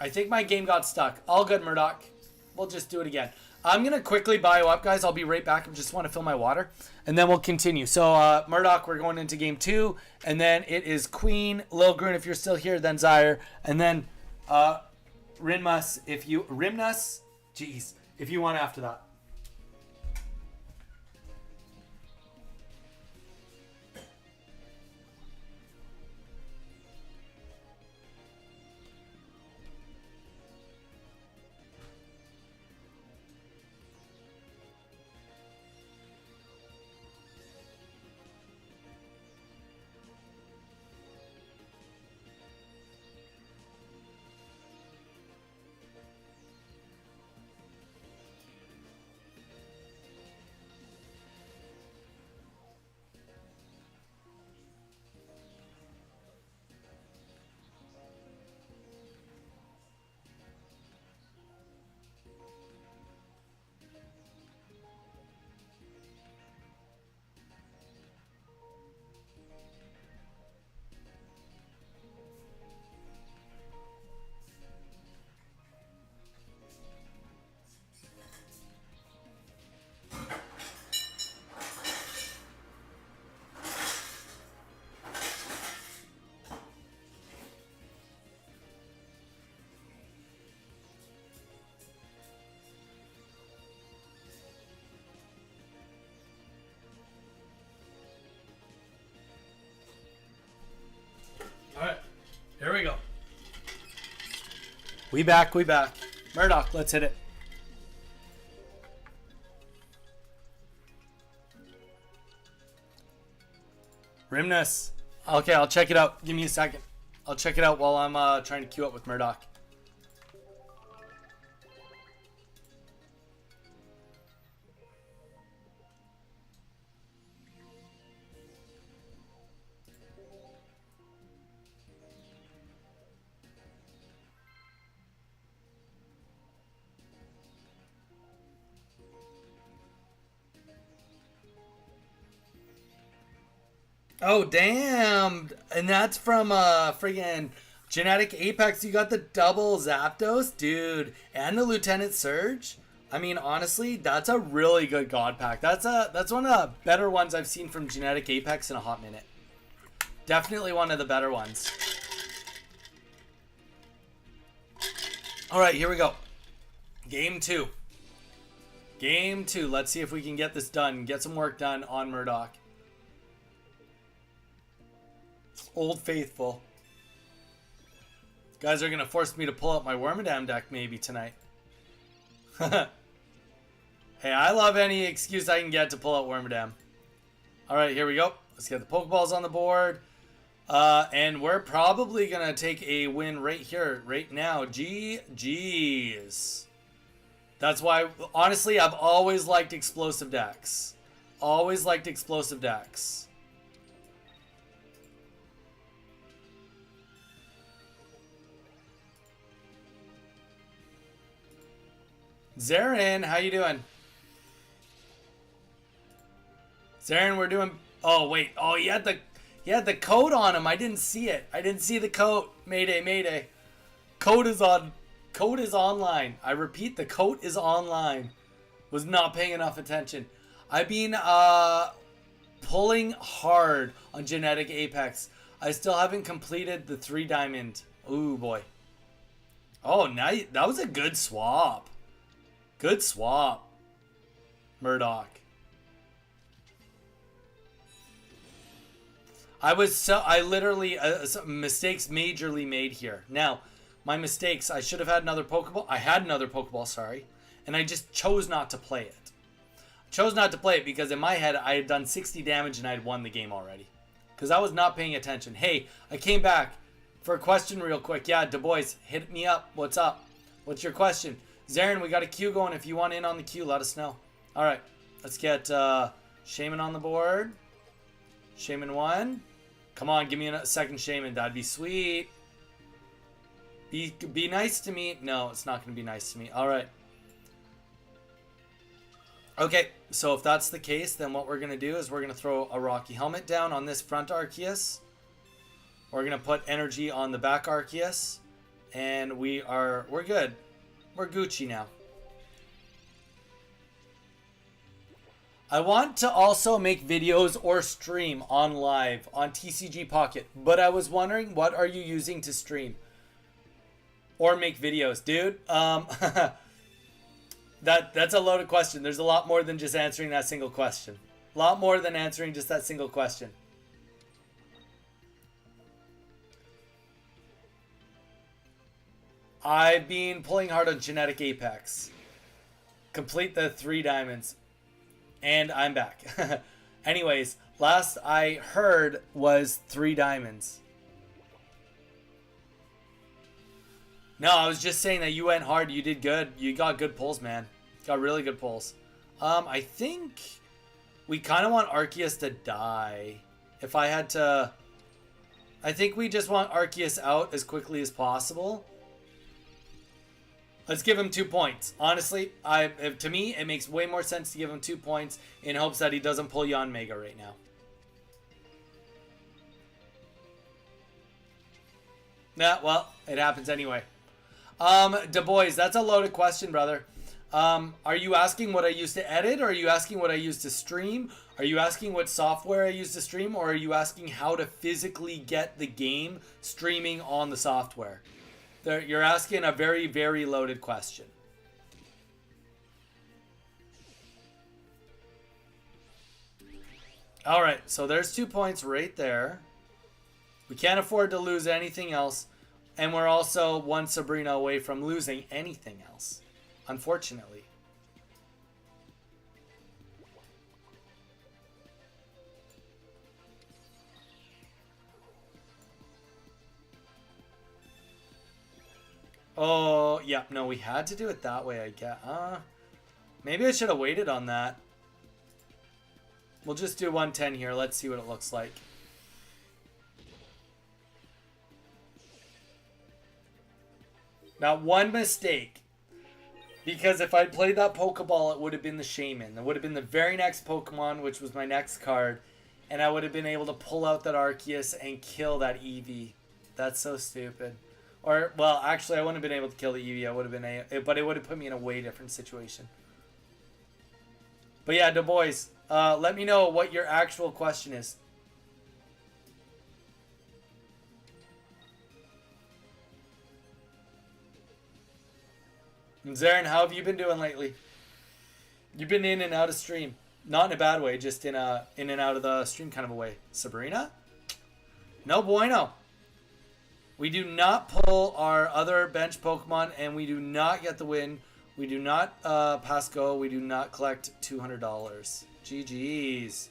I think my game got stuck. All good, Murdoch. We'll just do it again. I'm going to quickly bio up, guys. I'll be right back. I just want to fill my water. And then we'll continue. So, Murdoch, we're going into game 2. And then it is Queen, Lilgrun, if you're still here, then Zyre. And then Rimnus, if you want after that. Alright, here we go. We back. Murdoch, let's hit it. Rimnus. Okay, I'll check it out. Give me a second. I'll check it out while I'm trying to queue up with Murdoch. Oh, damn. And that's from friggin' Genetic Apex. You got the double Zapdos, dude, and the Lieutenant Surge. I mean, honestly, that's a really good God pack. That's one of the better ones I've seen from Genetic Apex in a hot minute. Definitely one of the better ones. All right, here we go. Game 2. Game 2. Let's see if we can get this done. Get some work done on Murdoch. Old Faithful. Guys are going to force me to pull out my Wormadam deck maybe tonight. Hey, I love any excuse I can get to pull out Wormadam. Alright, here we go. Let's get the Pokeballs on the board. And we're probably going to take a win right here, right now. GG's. That's why, honestly, I've always liked explosive decks. Always liked explosive decks. Zarin, how you doing? Zarin, we're doing... Oh, wait. Oh, he had the code on him. I didn't see it. I didn't see the code. Mayday, mayday. Code is on. Code is online. I repeat, the code is online. Was not paying enough attention. I've been pulling hard on Genetic Apex. I still haven't completed the 3 diamond. Ooh, boy. Oh, nice. That was a good swap. Good swap. Murdoch. I literally, mistakes majorly made here. Now, my mistakes, I should have had another Pokeball. I had another Pokeball, sorry. And I just chose not to play it. Chose not to play it because in my head, I had done 60 damage and I had won the game already. Because I was not paying attention. Hey, I came back for a question real quick. Yeah, Du Bois, hit me up. What's up? What's your question? Zarin, we got a queue going. If you want in on the queue, let us know. All right, let's get Shaman on the board. Shaman 1. Come on, give me a second Shaman. That'd be sweet. Be nice to me. No, it's not going to be nice to me. All right. Okay, so if that's the case, then what we're going to do is we're going to throw a Rocky Helmet down on this front Arceus. We're going to put energy on the back Arceus. And we're good. We're Gucci now. I want to also make videos or stream on live on TCG Pocket, but I was wondering, what are you using to stream or make videos, dude? That's a loaded question. There's a lot more than just answering that single question. A lot more than answering just that single question. I've been pulling hard on Genetic Apex. Complete the 3 diamonds. And I'm back. Anyways, last I heard was 3 diamonds. No, I was just saying that you went hard. You did good. You got good pulls, man. Got really good pulls. I think we kind of want Arceus to die. If I had to... I think we just want Arceus out as quickly as possible. Let's give him 2 points. Honestly, to me, it makes way more sense to give him 2 points in hopes that he doesn't pull Yanmega right now. Nah, well, it happens anyway. Du Bois, that's a loaded question, brother. Are you asking what I use to edit, or are you asking what I use to stream? Are you asking what software I use to stream, or are you asking how to physically get the game streaming on the software? You're asking a very, very loaded question. All right, so there's 2 points right there. We can't afford to lose anything else. And we're also 1 Sabrina away from losing anything else, unfortunately. Oh, yeah. No, we had to do it that way, I guess. Maybe I should have waited on that. We'll just do 110 here. Let's see what it looks like. Now, one mistake. Because if I'd played that Pokeball, it would have been the Shaman. It would have been the very next Pokemon, which was my next card. And I would have been able to pull out that Arceus and kill that Eevee. That's so stupid. Or, well, actually, I wouldn't have been able to kill the Eevee. I would have been but it would have put me in a way different situation. But yeah, Du Bois, let me know what your actual question is. And Zarin, how have you been doing lately? You've been in and out of stream. Not in a bad way, just in and out of the stream kind of a way. Sabrina? No bueno. We do not pull our other bench Pokemon, and we do not get the win. We do not pass go. We do not collect $200. GG's.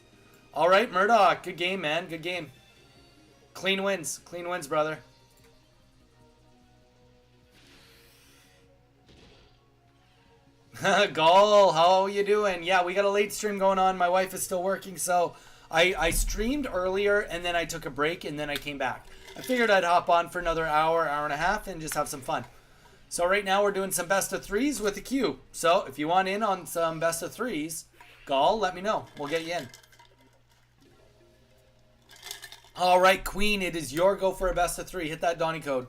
All right, Murdoch. Good game, man. Good game. Clean wins. Clean wins, brother. Gol, how you doing? Yeah, we got a late stream going on. My wife is still working, so I streamed earlier, and then I took a break, and then I came back. I figured I'd hop on for another hour, hour and a half, and just have some fun. So right now we're doing some best of threes with the queue. So if you want in on some best of threes, Gol, let me know. We'll get you in. All right, Queen, it is your go for a best of three. Hit that Donnie code.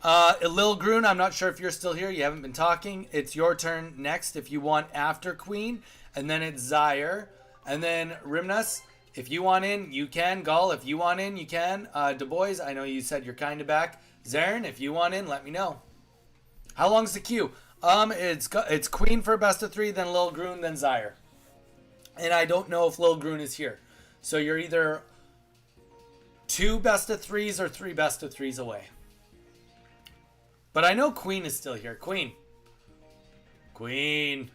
Lil Groon, I'm not sure if you're still here. You haven't been talking. It's your turn next if you want after Queen. And then it's Zaire. And then Rimnas, if you want in, you can. Gol, if you want in, you can. Du Bois, I know you said you're kind of back. Zarin, if you want in, let me know. How long's the queue? It's Queen for best of three, then Lil Groon, then Zaire. And I don't know if Lil Groon is here. So you're either 2 best of threes or 3 best of threes away. But I know Queen is still here. Queen. Queen.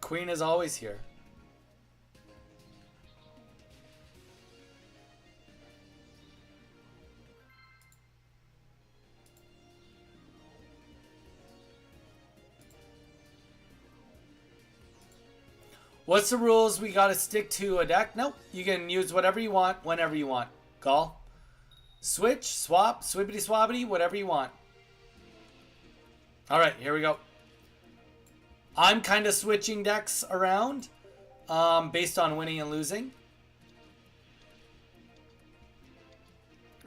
Queen is always here. What's the rules? We gotta stick to a deck? Nope. You can use whatever you want, whenever you want. Gol. Switch, swap, swibbity swabbity, whatever you want. Alright, here we go. I'm kind of switching decks around based on winning and losing.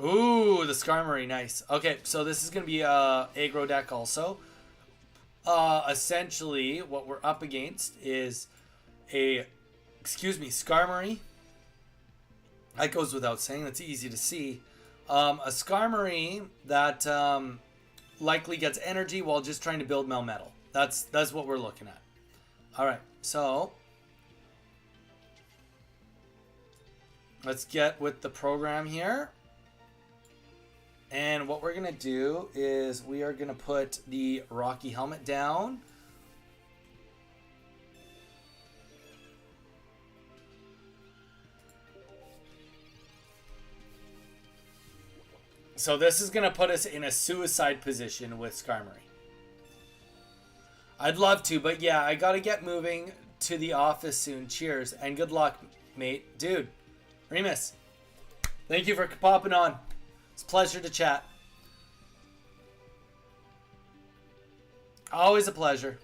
Ooh, the Skarmory, nice. Okay, so this is going to be a aggro deck also. Essentially, what we're up against is Skarmory. That goes without saying, that's easy to see. A Skarmory that likely gets energy while just trying to build Melmetal. That's what we're looking at. Alright, so let's get with the program here. And what we're going to do is we are going to put the Rocky Helmet down. So this is going to put us in a suicide position with Skarmory. I'd love to, but yeah, I got to get moving to the office soon. Cheers, and good luck, mate. Dude, Remus, thank you for popping on. It's a pleasure to chat. Always a pleasure.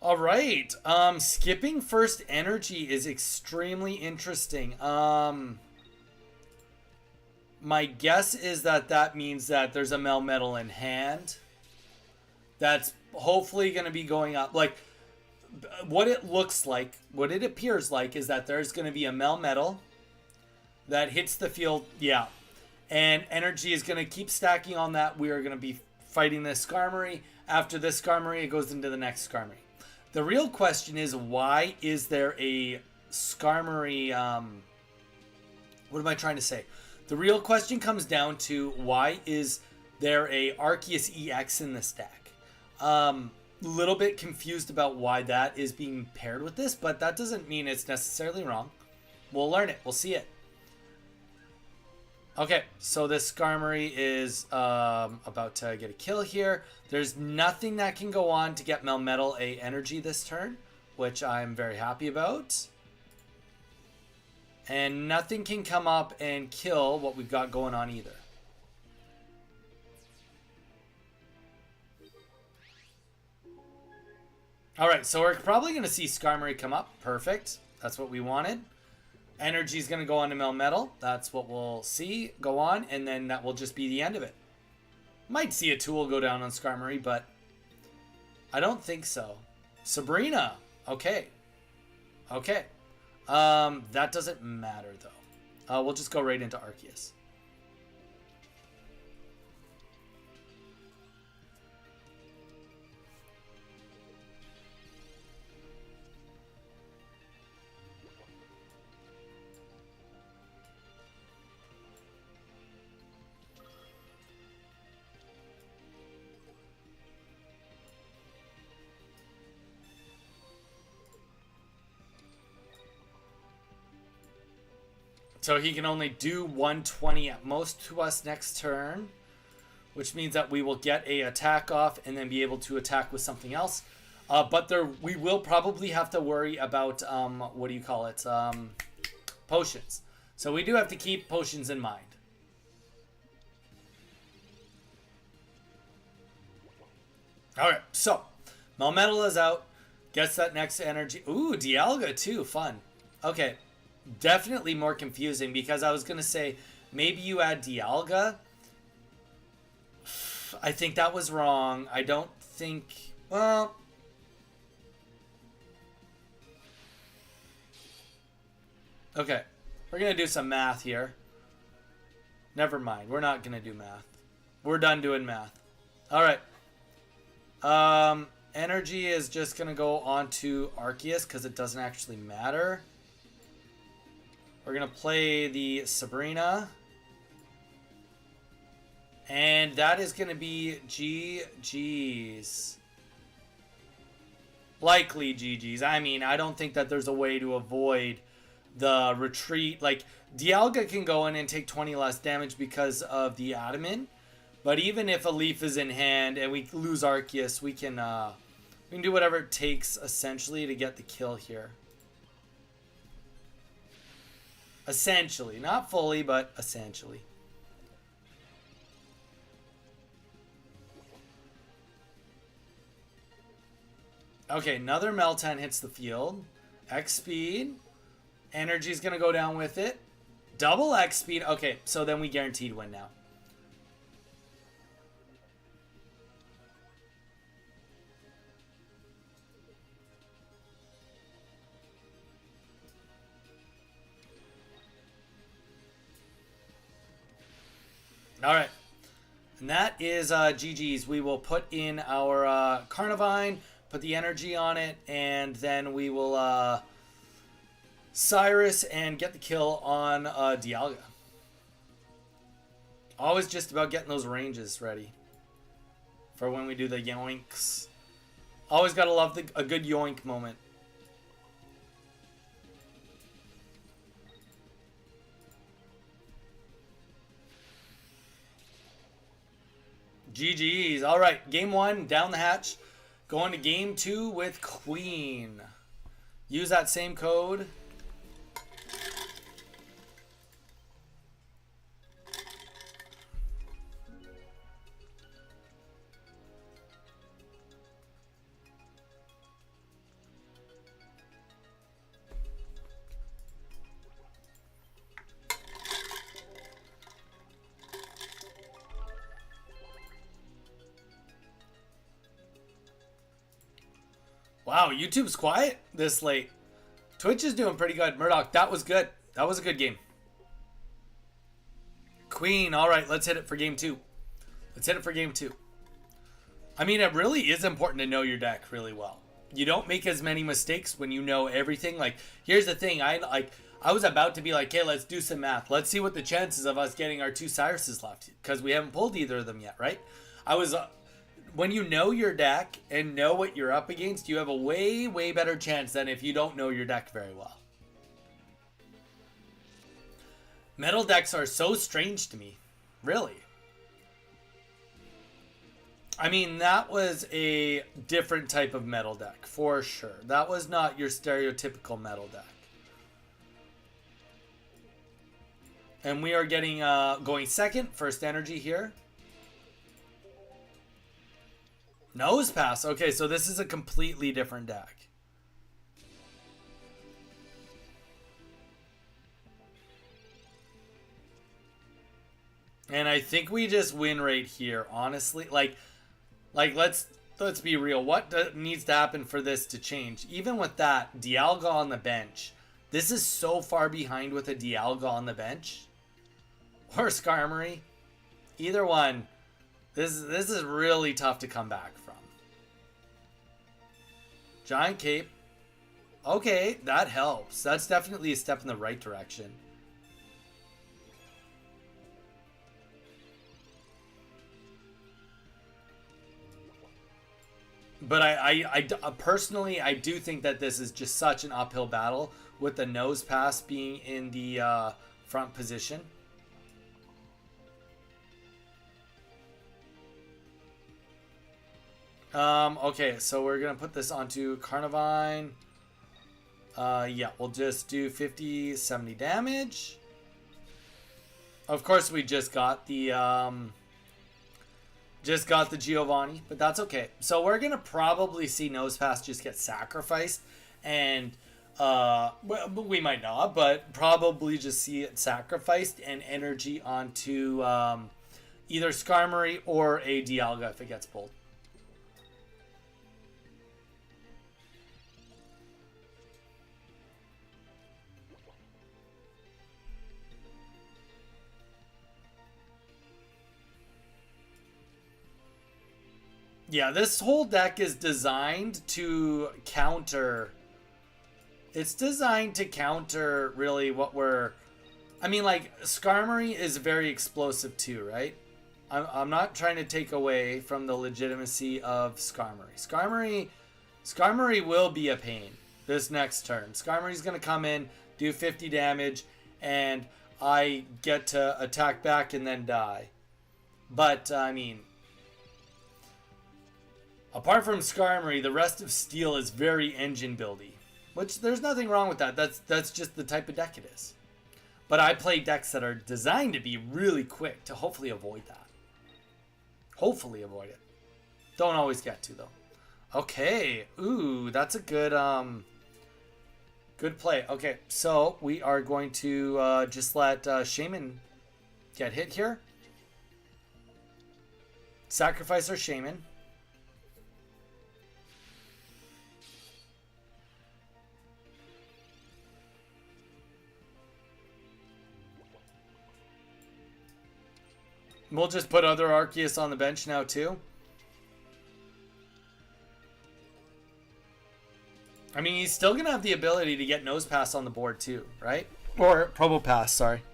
All right. Skipping first energy is extremely interesting. My guess is that means that there's a Melmetal in hand. That's hopefully going to be going up. Like, what it looks like, what it appears like is that there's going to be a Melmetal that hits the field. Yeah. And energy is going to keep stacking on that. We are going to be fighting this Skarmory. After this Skarmory, it goes into the next Skarmory. The real question is, why is there a Skarmory, what am I trying to say? The real question comes down to, why is there a Arceus EX in this deck? Little bit confused about why that is being paired with this, but that doesn't mean it's necessarily wrong. We'll learn it. We'll see it. Okay, so this Skarmory is about to get a kill here. There's nothing that can go on to get Melmetal a energy this turn, which I'm very happy about. And nothing can come up and kill what we've got going on either. Alright, so we're probably going to see Skarmory come up. Perfect. That's what we wanted. Energy is going to go on to Melmetal. That's what we'll see go on, and then that will just be the end of it. Might see a Tool go down on Skarmory, but I don't think so. Sabrina. Okay. Okay. That doesn't matter, though. We'll just go right into Arceus. So he can only do 120 at most to us next turn, which means that we will get a attack off and then be able to attack with something else. But we will probably have to worry about, what do you call it? Potions. So we do have to keep potions in mind. Alright, so Melmetal is out. Gets that next energy. Ooh, Dialga too. Fun. Okay. Definitely more confusing because I was going to say maybe you add Dialga. I think that was wrong. I don't think... Well... Okay. We're going to do some math here. Never mind. We're not going to do math. We're done doing math. Alright. Energy is just going to go on to Arceus because it doesn't actually matter. We're going to play the Sabrina. And that is going to be GG's. Likely GG's. I mean, I don't think that there's a way to avoid the retreat. Like, Dialga can go in and take 20 less damage because of the Adamant. But even if a Leaf is in hand and we lose Arceus, we can do whatever it takes, essentially, to get the kill here. Essentially. Not fully, but essentially. Okay, another Meltan hits the field. X speed. Energy's going to go down with it. Double X speed. Okay, so then we guaranteed win now. Alright. And that is GG's. We will put in our Carnivine, put the energy on it, and then we will Cyrus and get the kill on Dialga. Always just about getting those ranges ready for when we do the yoinks. Always gotta love a good yoink moment. GG's. All right, game 1 down the hatch. Going to game 2 with Queen. Use that same code. Wow, YouTube's quiet this late. Twitch is doing pretty good. Murdoch, that was good. That was a good game. Queen, all right, let's hit it for game 2. Let's hit it for game 2. I mean, it really is important to know your deck really well. You don't make as many mistakes when you know everything. Like, here's the thing. I was about to be like, hey, let's do some math. Let's see what the chances of us getting our 2 Cyruses left. Because we haven't pulled either of them yet, right? I was... when you know your deck and know what you're up against, you have a way, way better chance than if you don't know your deck very well. Metal decks are so strange to me. Really. I mean, that was a different type of metal deck, for sure. That was not your stereotypical metal deck. And we are getting, going second, first energy here. Nose pass. Okay, so this is a completely different deck. And I think we just win right here, honestly. Like let's be real. What needs to happen for this to change? Even with that, Dialga on the bench. This is so far behind with a Dialga on the bench. Or Skarmory. Either one. This is really tough to come back from. Giant Cape. Okay, that helps. That's definitely a step in the right direction. But I personally, I do think that this is just such an uphill battle with the Nose Pass being in the front position. Okay, so we're gonna put this onto Carnivine. Yeah, we'll just do 50, 70 damage. Of course, we just got the Giovanni, but that's okay. So we're gonna probably see Nosepass just get sacrificed, and well, we might not, but probably just see it sacrificed and energy onto either Skarmory or a Dialga if it gets pulled. Yeah, this whole deck is designed to counter. It's designed to counter really what we're. I mean, like, Skarmory is very explosive too, right? I'm not trying to take away from the legitimacy of Skarmory. Skarmory will be a pain this next turn. Skarmory's going to come in, do 50 damage, and I get to attack back and then die. But, I mean, apart from Skarmory, the rest of Steel is very engine buildy, which there's nothing wrong with that. That's just the type of deck it is. But I play decks that are designed to be really quick to hopefully avoid that. Hopefully avoid it. Don't always get to, though. Okay. Ooh, that's a good good play. Okay, so we are going to just let Shaymin get hit here. Sacrifice our Shaymin. We'll just put other Arceus on the bench now, too. I mean, he's still going to have the ability to get Nosepass on the board, too, right? Or Probopass, sorry.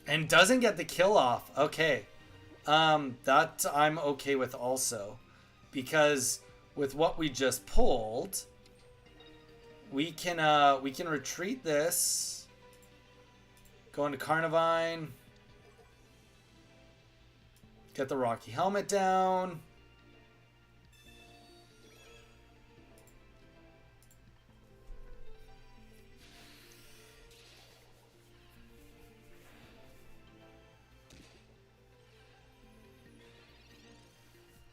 And doesn't get the kill off. Okay. That I'm okay with also. Because with what we just pulled, we can retreat this. Go into Carnivine. Get the Rocky Helmet down.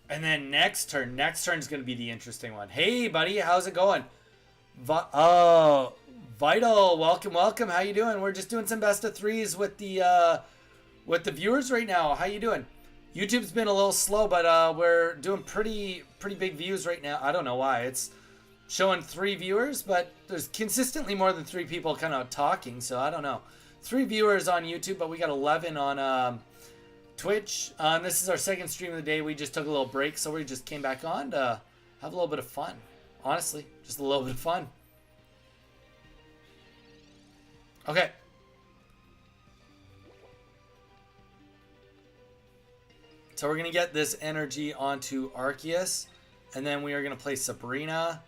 And then next turn is going to be the interesting one. Hey, buddy, how's it going? Vital, welcome. How you doing? We're just doing some best of threes with the viewers right now. How you doing? YouTube's been a little slow, but we're doing pretty big views right now. I don't know why. It's showing 3 viewers, but there's consistently more than 3 people kind of talking, so I don't know. 3 viewers on YouTube, but we got 11 on Twitch. This is our second stream of the day. We just took a little break, so we just came back on to have a little bit of fun. Honestly, just a little bit of fun. Okay. So we're going to get this energy onto Arceus. And then we are going to play Sabrina.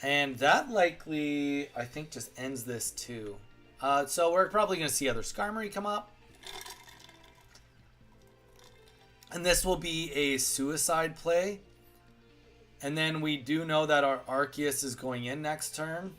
And that likely, I think, just ends this too. So we're probably going to see other Skarmory come up. And this will be a suicide play. And then we do know that our Arceus is going in next turn.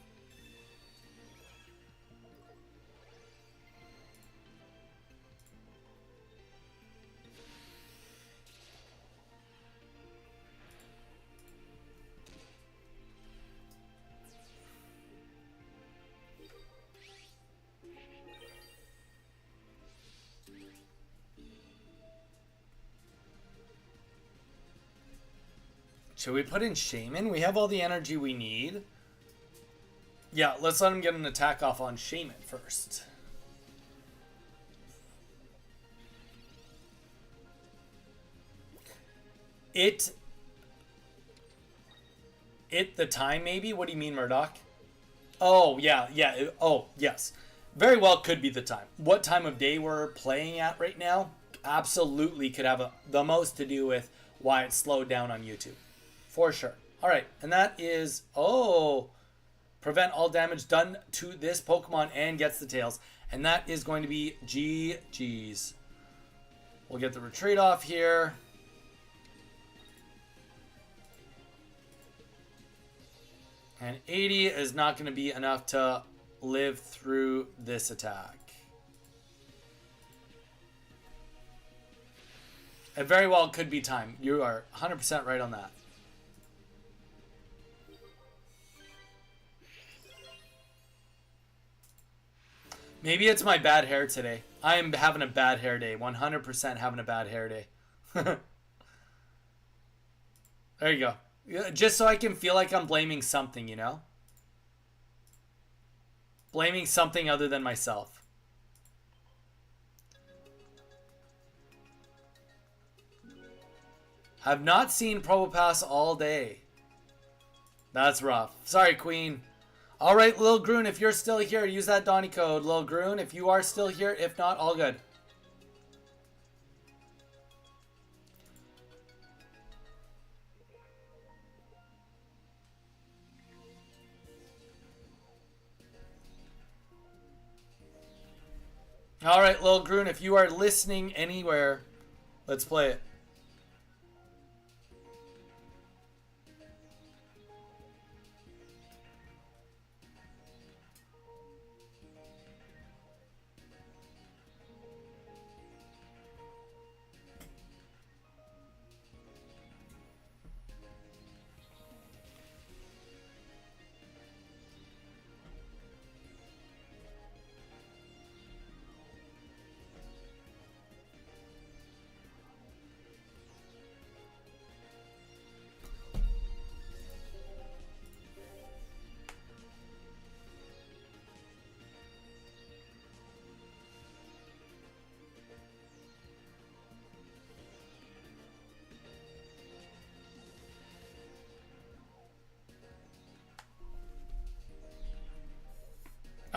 Should we put in Shaymin? We have all the energy we need. Yeah, let's let him get an attack off on Shaymin first. The time maybe? What do you mean, Murdoch? Oh, yeah. Oh, yes. Very well could be the time. What time of day we're playing at right now absolutely could have the most to do with why it slowed down on YouTube. For sure. All right, and that is, oh, prevent all damage done to this Pokemon and gets the tails. And that is going to be GG's. We'll get the retreat off here. And 80 is not going to be enough to live through this attack. It very well could be time. You are 100% right on that. Maybe it's my bad hair today. I am having a bad hair day. 100% having a bad hair day. There you go. Just so I can feel like I'm blaming something, you know? Blaming something other than myself. Have not seen Probopass all day. That's rough. Sorry, Queen. Alright, Lil Groon, if you're still here, use that Donnie code. Lil Groon, if you are still here. If not, all good. Alright, Lil Groon, if you are listening anywhere, let's play it.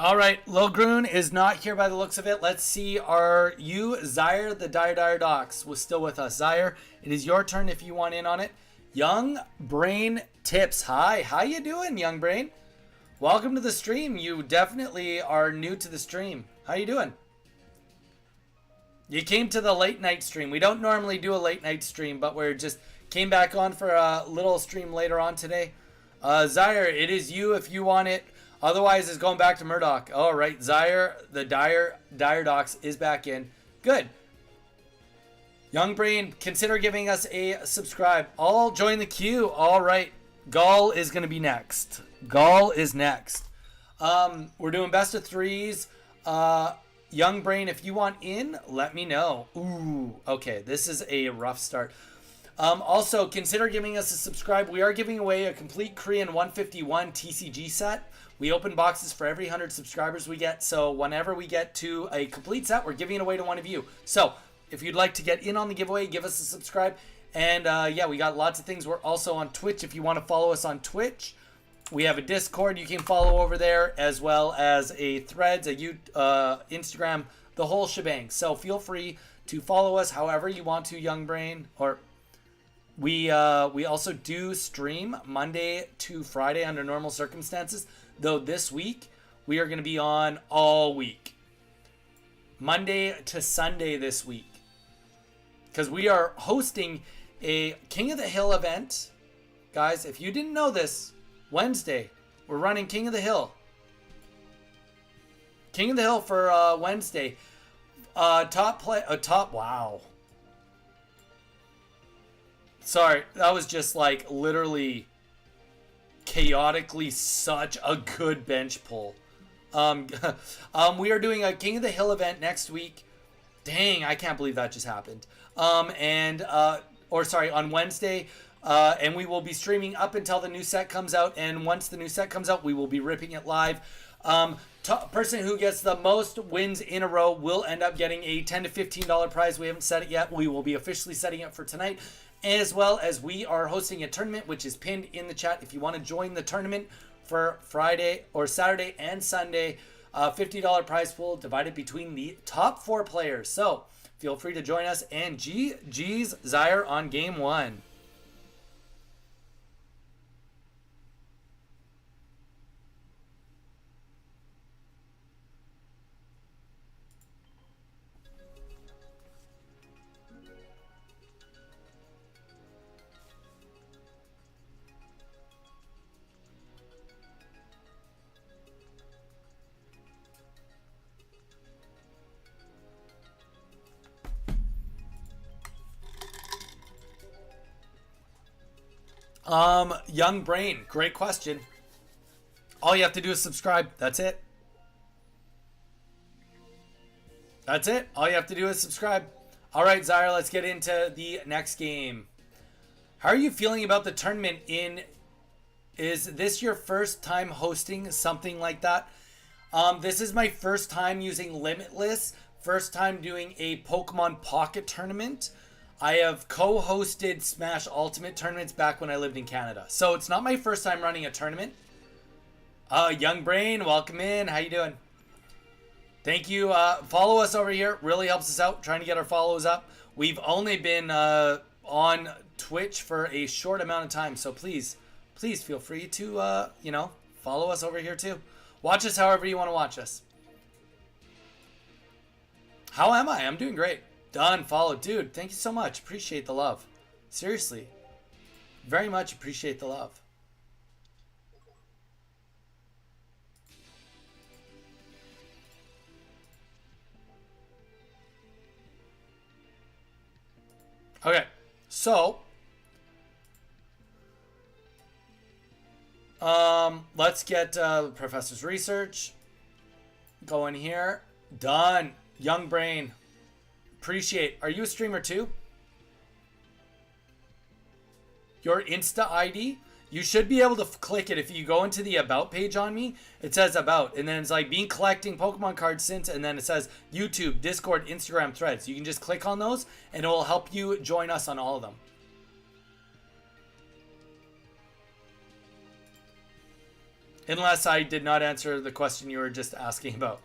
All right, Lil Groon is not here by the looks of it. Let's see, are you, Zyre, the Dire Docs, was still with us. Zyre, it is your turn if you want in on it. Young Brain Tips. Hi, how you doing, Young Brain? Welcome to the stream. You definitely are new to the stream. How you doing? You came to the late night stream. We don't normally do a late night stream, but we're just came back on for a little stream later on today. Zyre, it is you if you want it. Otherwise, it's going back to Murdoch. All right, Zyre, the Dire Docs is back in. Good. Young Brain, consider giving us a subscribe. All join the queue. All right. Gall is going to be next. Gall is next. We're doing best of threes. Young Brain, if you want in, let me know. Ooh, okay. This is a rough start. Also, consider giving us a subscribe. We are giving away a complete Korean 151 TCG set. We open boxes for every 100 subscribers we get. So whenever we get to a complete set, we're giving it away to one of you. So if you'd like to get in on the giveaway, give us a subscribe. And yeah, we got lots of things. We're also on Twitch. If you want to follow us on Twitch, we have a Discord you can follow over there, as well as a Threads, a Instagram, the whole shebang. So feel free to follow us however you want to, Young Brain. Or we also do stream Monday to Friday under normal circumstances. Though this week, we are going to be on all week. Monday to Sunday this week. Because we are hosting a King of the Hill event. Guys, if you didn't know this, Wednesday, we're running King of the Hill. King of the Hill for Wednesday. Wow. Sorry, that was just like literally chaotically such a good bench pull. We are doing a King of the Hill event next week. Dang, I can't believe that just happened. On Wednesday. And we will be streaming up until the new set comes out. And once the new set comes out, we will be ripping it live. Person who gets the most wins in a row will end up getting a $10 to $15 prize. We haven't set it yet. We will be officially setting it for tonight. As well as we are hosting a tournament, which is pinned in the chat. If you want to join the tournament for Friday or Saturday and Sunday, $50 prize pool divided between the top 4 players. So feel free to join us. And GG's Zyre on game 1. Young Brain, great question. All you have to do is subscribe. That's it. That's it. All you have to do is subscribe. All right, Zyra, let's get into the next game. How are you feeling about the tournament in... Is this your first time hosting something like that? This is my first time using Limitless. First time doing a Pokemon Pocket tournament. I have co-hosted Smash Ultimate tournaments back when I lived in Canada. So it's not my first time running a tournament. Young Brain, welcome in. How you doing? Thank you. Follow us over here. Really helps us out. Trying to get our follows up. We've only been on Twitch for a short amount of time. So please feel free to, follow us over here too. Watch us however you want to watch us. How am I? I'm doing great. Done. Follow. Dude, thank you so much. Appreciate the love. Seriously. Very much appreciate the love. Okay. So, let's get the professor's research going here. Done. Young Brain. Appreciate. Are you a streamer too? Your Insta ID? You should be able to click it. If you go into the About page on me, it says About. And then it's like been collecting Pokemon cards since. And then it says YouTube, Discord, Instagram, Threads. You can just click on those and it will help you join us on all of them. Unless I did not answer the question you were just asking about.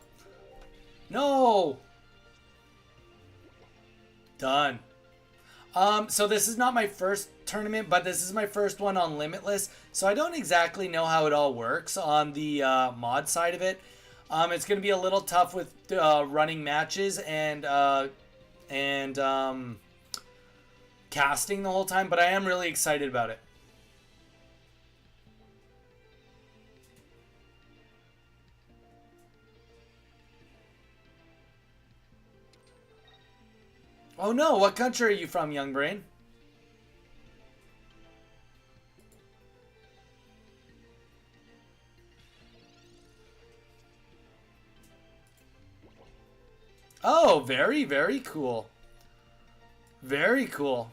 No! Done. So this is not my first tournament, but this is my first one on Limitless. So I don't exactly know how it all works on the mod side of it. It's going to be a little tough with running matches and casting the whole time, but I am really excited about it. Oh no, what country are you from, Young Brain? Oh, very, very cool. Very cool.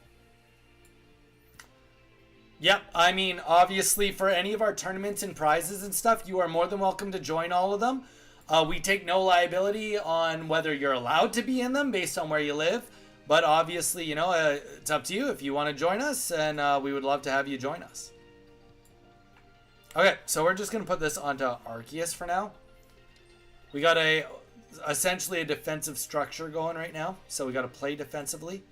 Yep, I mean, obviously for any of our tournaments and prizes and stuff, you are more than welcome to join all of them. We take no liability on whether you're allowed to be in them based on where you live. But obviously, it's up to you if you want to join us, and we would love to have you join us. Okay, so we're just going to put this onto Arceus for now. We got essentially a defensive structure going right now, so we got to play defensively.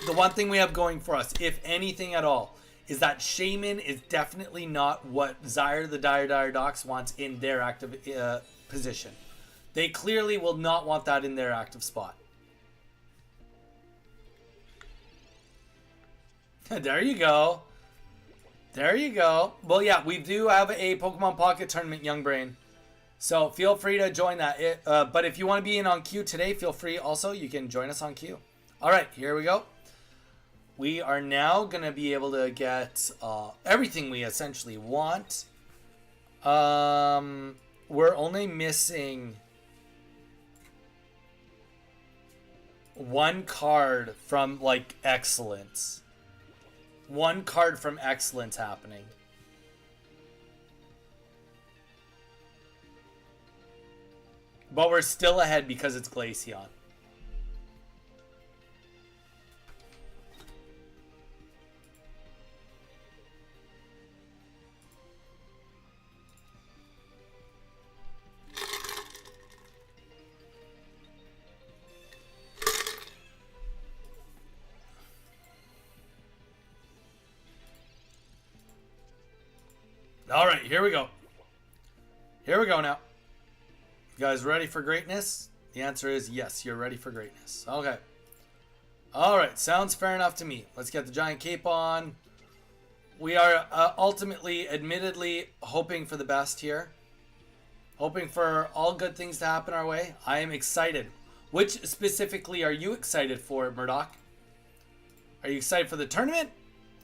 The one thing we have going for us, if anything at all, is that Shaman is definitely not what Zyre the Dire Docs wants in their active position. They clearly will not want that in their active spot. There you go. There you go. Well, yeah, we do have a Pokemon Pocket tournament, Young Brain. So feel free to join that. But if you want to be in on queue today, feel free also. You can join us on queue. All right, here we go. We are now going to be able to get everything we essentially want. We're only missing one card from, like, Excellence. One card from Excellence happening. But we're still ahead because it's Glaceon. All right, here we go. Here we go now. You guys ready for greatness? The answer is yes, you're ready for greatness. Okay. All right, sounds fair enough to me. Let's get the giant cape on. We are ultimately, admittedly, hoping for the best here. Hoping for all good things to happen our way. I am excited. Which specifically are you excited for, Murdoch? Are you excited for the tournament?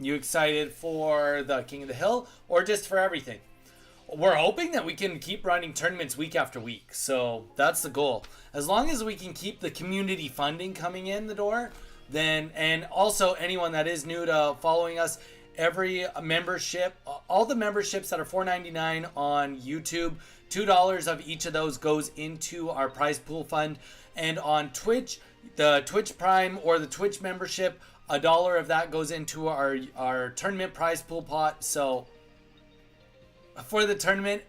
You excited for the King of the Hill? Or just for everything? We're hoping that we can keep running tournaments week after week. So that's the goal. As long as we can keep the community funding coming in the door, then, and also anyone that is new to following us, every membership, all the memberships that are $4.99 on YouTube, $2 of each of those goes into our prize pool fund. And on Twitch, the Twitch Prime or the Twitch membership, $1 of that goes into our tournament prize pool pot. So for the tournament,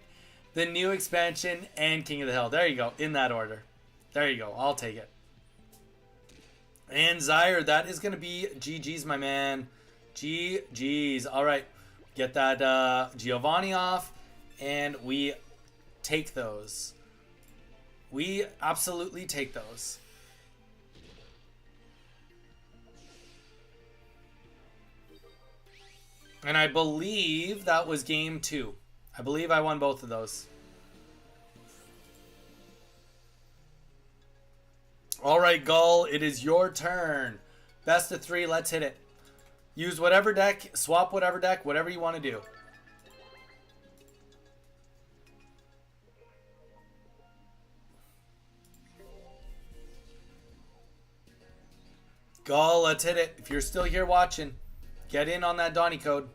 the new expansion, and King of the Hill. There you go, in that order. There you go, I'll take it. And Zaire, that is going to be GG's, my man. GG's. All right, get that Giovanni off, and we take those. We absolutely take those. And I believe that was game 2. I believe I won both of those. All right, Gull, it is your turn. Best of 3, let's hit it. Use whatever deck, swap whatever deck, whatever you want to do. Gull, let's hit it. If you're still here watching, get in on that Donny code.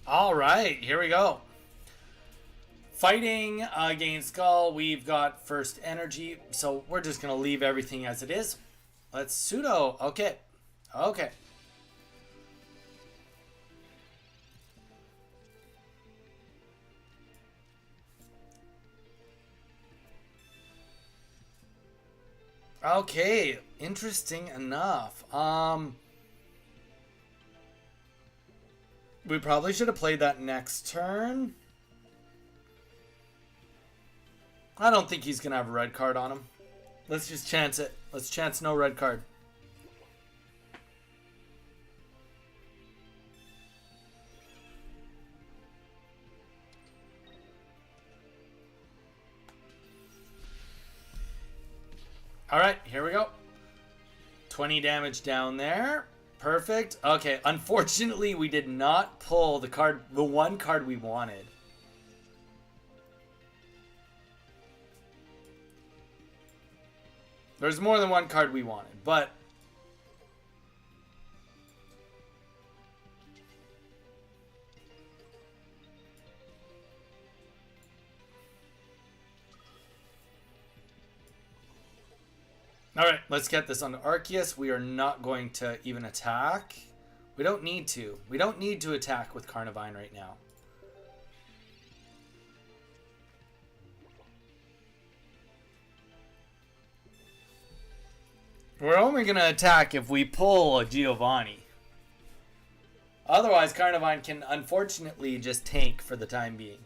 All right, here we go. Fighting against Skull, we've got first energy, so we're just going to leave everything as it is. Let's pseudo. Okay. Okay. Okay, interesting enough. We probably should have played that next turn. I don't think he's going to have a red card on him. Let's just chance it. Let's chance no red card. All right, here we go. 20 damage down there. Perfect. Okay, unfortunately, we did not pull the one card we wanted. There's more than one card we wanted, but all right, let's get this on Arceus. We are not going to even attack. We don't need to. We don't need to attack with Carnivine right now. We're only going to attack if we pull a Giovanni. Otherwise, Carnivine can unfortunately just tank for the time being.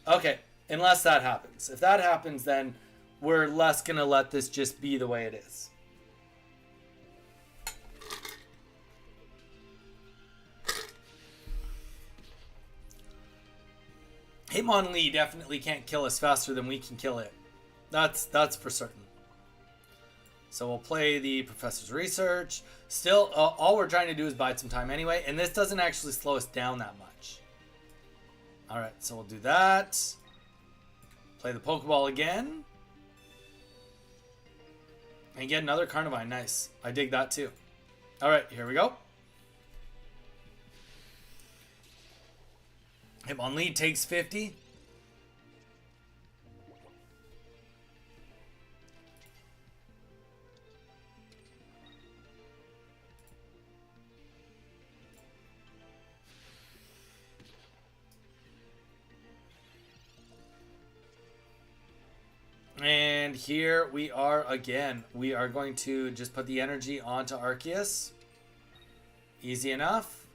Okay, unless that happens. If that happens, then we're less going to let this just be the way it is. Hitmonlee definitely can't kill us faster than we can kill it. That's for certain. So we'll play the Professor's Research. Still, all we're trying to do is bide some time anyway, and this doesn't actually slow us down that much. Alright, so we'll do that. Play the Pokeball again. And get another Carnivine. Nice. I dig that too. Alright, here we go. Hitmonlee takes 50. And here we are again. We are going to just put the energy onto Arceus. Easy enough.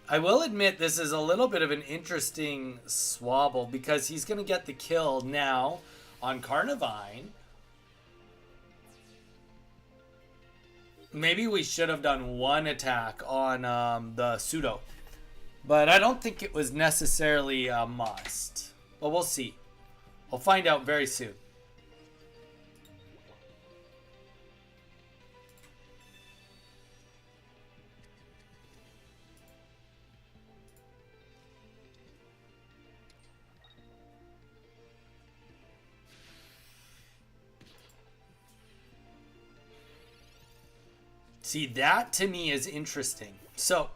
I will admit this is a little bit of an interesting swabble because he's going to get the kill now on Carnivine. Maybe we should have done one attack on the Pseudo. But I don't think it was necessarily a must. But we'll see. We'll find out very soon. See, that to me is interesting. So,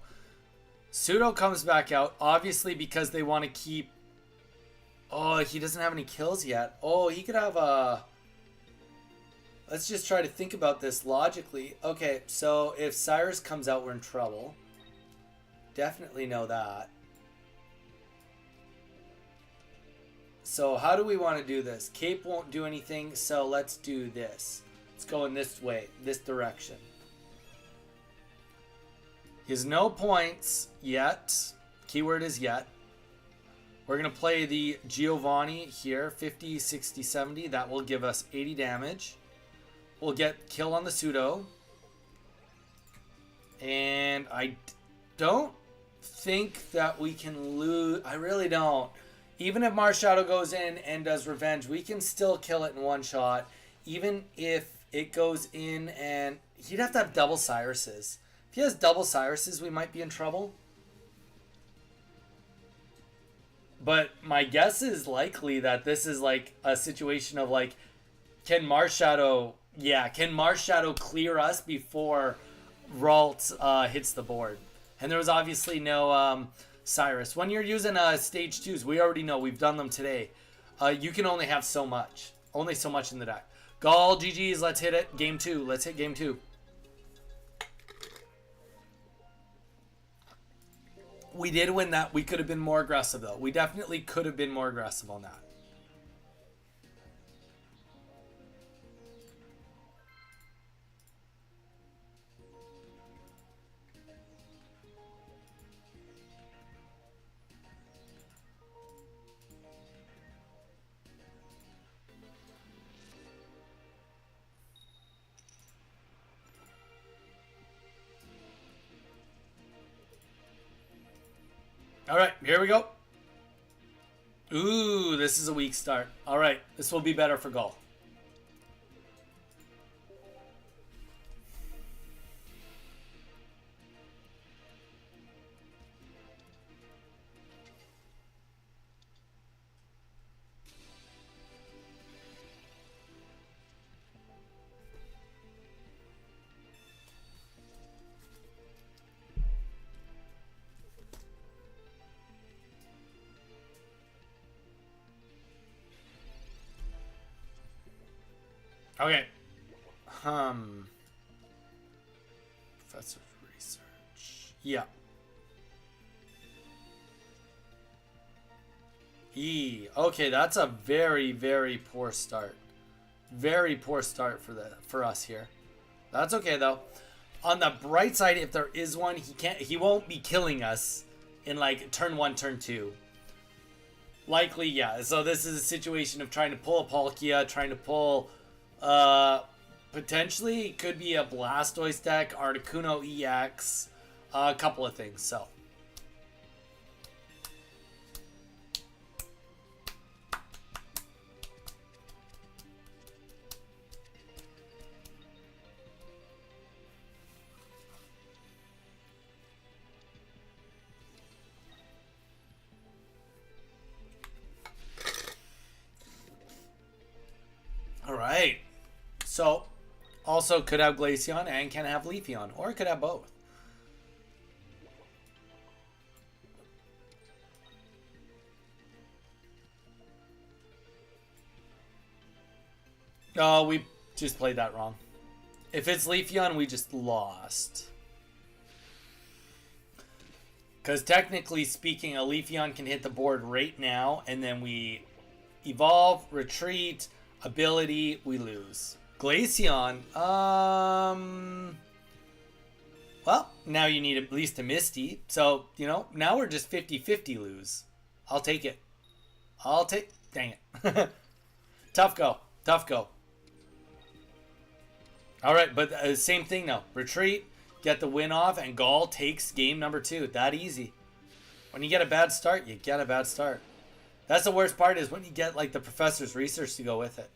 Pseudo comes back out, obviously because they want to keep... Oh, he doesn't have any kills yet. Oh, he could have a... Let's just try to think about this logically. Okay, so if Cyrus comes out, we're in trouble. Definitely know that. So how do we want to do this? Cape won't do anything, so let's do this. Let's go in this way, this direction. He has no points yet. Keyword is yet. We're going to play the Giovanni here. 50, 60, 70. That will give us 80 damage. We'll get kill on the Pseudo. And I don't think that we can lose. I really don't. Even if Marshadow goes in and does revenge, we can still kill it in one shot. Even if it goes in and... He'd have to have double Cyruses. If he has double Cyruses, we might be in trouble. But my guess is likely that this is like a situation of like, can Marshadow clear us before Ralt hits the board? And there was obviously no Cyrus. When you're using stage 2s, we already know, we've done them today. You can only have so much. Only so much in the deck. Gall, GG's, let's hit it. Game 2. Let's hit game 2. We did win that. We could have been more aggressive, though. We definitely could have been more aggressive on that. All right, here we go. Ooh, this is a weak start. All right, this will be better for Gall. Okay. Professor research. Yeah. E. Okay, that's a very, very poor start. Very poor start for us here. That's okay though. On the bright side, if there is one, he won't be killing us in like turn 1, turn 2. Likely, yeah. So this is a situation of trying to pull a Palkia, trying to pull potentially it could be a Blastoise deck, Articuno EX, a couple of things. So all right. So, also could have Glaceon and can have Leafeon, or it could have both. Oh, we just played that wrong. If it's Leafeon, we just lost. Because technically speaking, a Leafeon can hit the board right now, and then we evolve, retreat, ability, we lose. Glaceon, well, now you need at least a Misty. So, you know, now we're just 50-50 lose. I'll take it. Dang it. Tough go. Tough go. All right, but same thing now. Retreat, get the win off, and Gall takes game number 2. That easy. When you get a bad start, you get a bad start. That's the worst part, is when you get like the professor's research to go with it.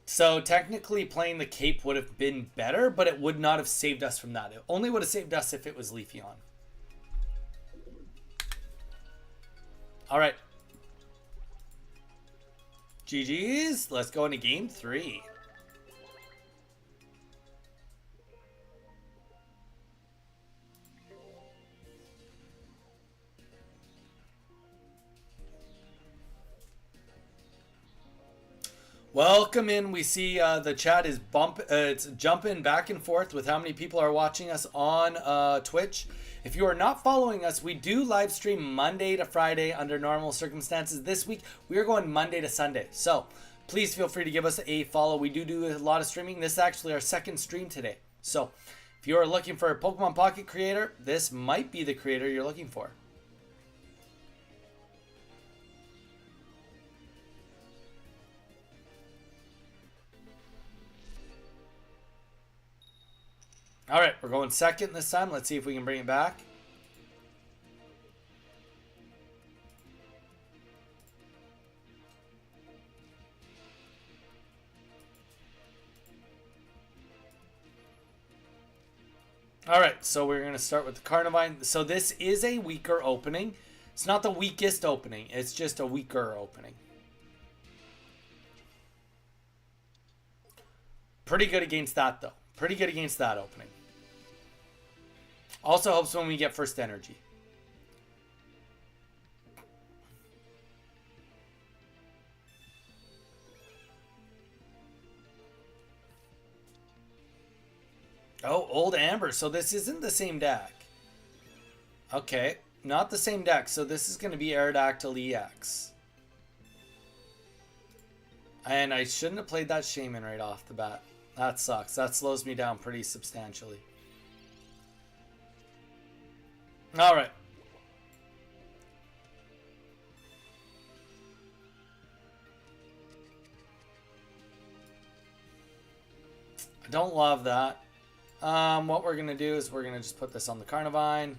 So technically playing the cape would have been better, but it would not have saved us from that. It only would have saved us if it was Leafeon. All right. GG's. Let's go into game 3. Welcome in. We see the chat is it's jumping back and forth with how many people are watching us on Twitch. If you are not following us, we do live stream Monday to Friday under normal circumstances. This week, we are going Monday to Sunday. So please feel free to give us a follow. We do a lot of streaming. This is actually our second stream today. So if you are looking for a Pokemon Pocket creator, this might be the creator you're looking for. All right, we're going second this time. Let's see if we can bring it back. All right, so we're going to start with the Carnivine. So this is a weaker opening. It's not the weakest opening. It's just a weaker opening. Pretty good against that, though. Pretty good against that opening. Also helps when we get first energy. Oh, Old Amber. So this isn't the same deck. Okay, not the same deck. So this is going to be Aerodactyl EX. And I shouldn't have played that Shaman right off the bat. That sucks. That slows me down pretty substantially. All right. I don't love that. What we're going to do is we're going to just put this on the Carnivine.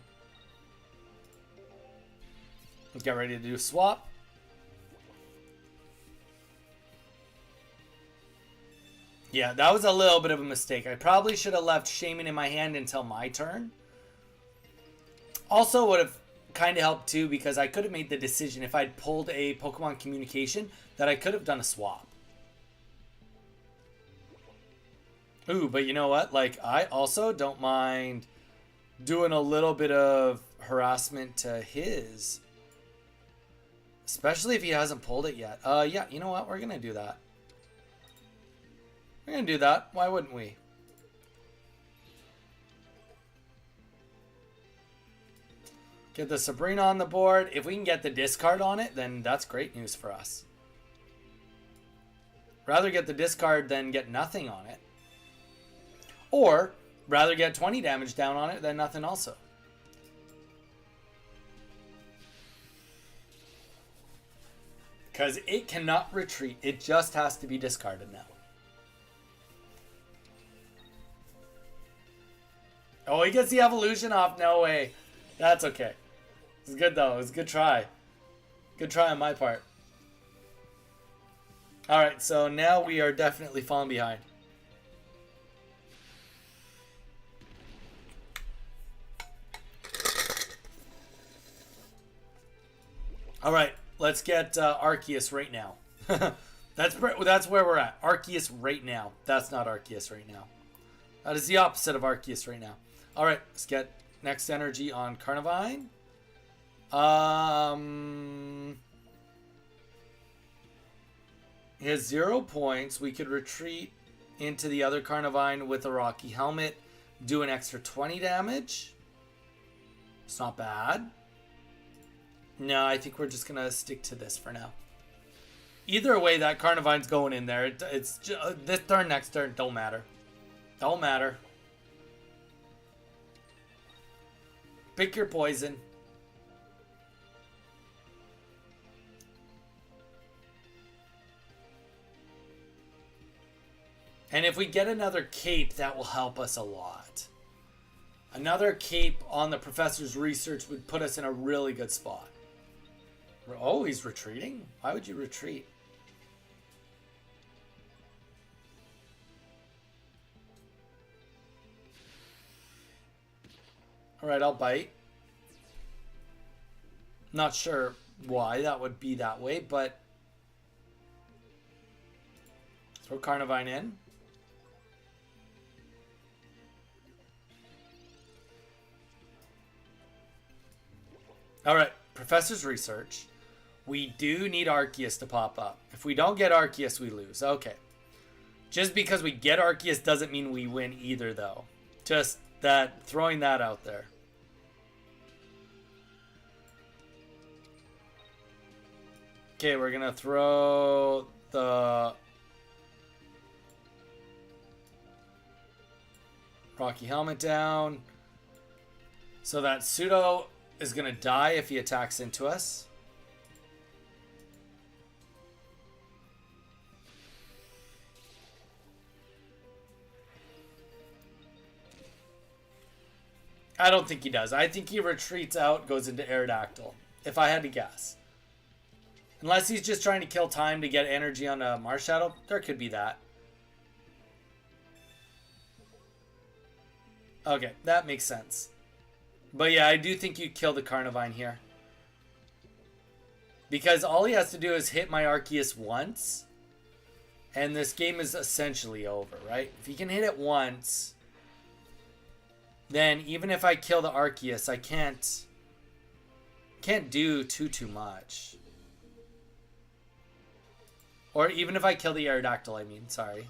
Get ready to do a swap. Yeah, that was a little bit of a mistake. I probably should have left Shaman in my hand until my turn. Also would have kind of helped too, because I could have made the decision if I'd pulled a Pokemon Communication that I could have done a swap. Ooh, but you know what? Like, I also don't mind doing a little bit of harassment to his. Especially if he hasn't pulled it yet. Yeah, you know what? We're going to do that. We're going to do that. Why wouldn't we? Get the Sabrina on the board. If we can get the discard on it, then that's great news for us. Rather get the discard than get nothing on it. Or, rather get 20 damage down on it than nothing also. Because it cannot retreat. It just has to be discarded now. Oh, he gets the evolution off. No way. That's okay. It's good, though. It's a good try. Good try on my part. Alright, so now we are definitely falling behind. Alright, let's get Arceus right now. That's where we're at. Arceus right now. That's not Arceus right now. That is the opposite of Arceus right now. Alright, let's get next energy on Carnivine. He has 0 points. We could retreat into the other Carnivine with a Rocky Helmet. do an extra 20 damage. It's not bad. No, I think we're just going to stick to this for now. Either way, that Carnivine's going in there. It's just, this turn, next turn, don't matter. Don't matter. Pick your poison. And if we get another cape, that will help us a lot. Another cape on the professor's research would put us in a really good spot. Oh, he's retreating? Why would you retreat? Alright, I'll bite. Not sure why that would be that way, but throw Carnivine in. Alright, Professor's Research. We do need Arceus to pop up. If we don't get Arceus, we lose. Okay. Just because we get Arceus doesn't mean we win either, though. Just that, throwing that out there. Okay, we're gonna throw the Rocky Helmet down. So that Pseudo is gonna die if he attacks into us. I don't think he does. I think he retreats out, goes into Aerodactyl, if I had to guess. Unless he's just trying to kill time to get energy on a Marshadow, there could be that. Okay, that makes sense. But yeah, I do think you kill the Carnivine here. Because all he has to do is hit my Arceus once. And this game is essentially over, right? If he can hit it once, then even if I kill the Arceus, I can't do too much. Or even if I kill the Aerodactyl, I mean, sorry.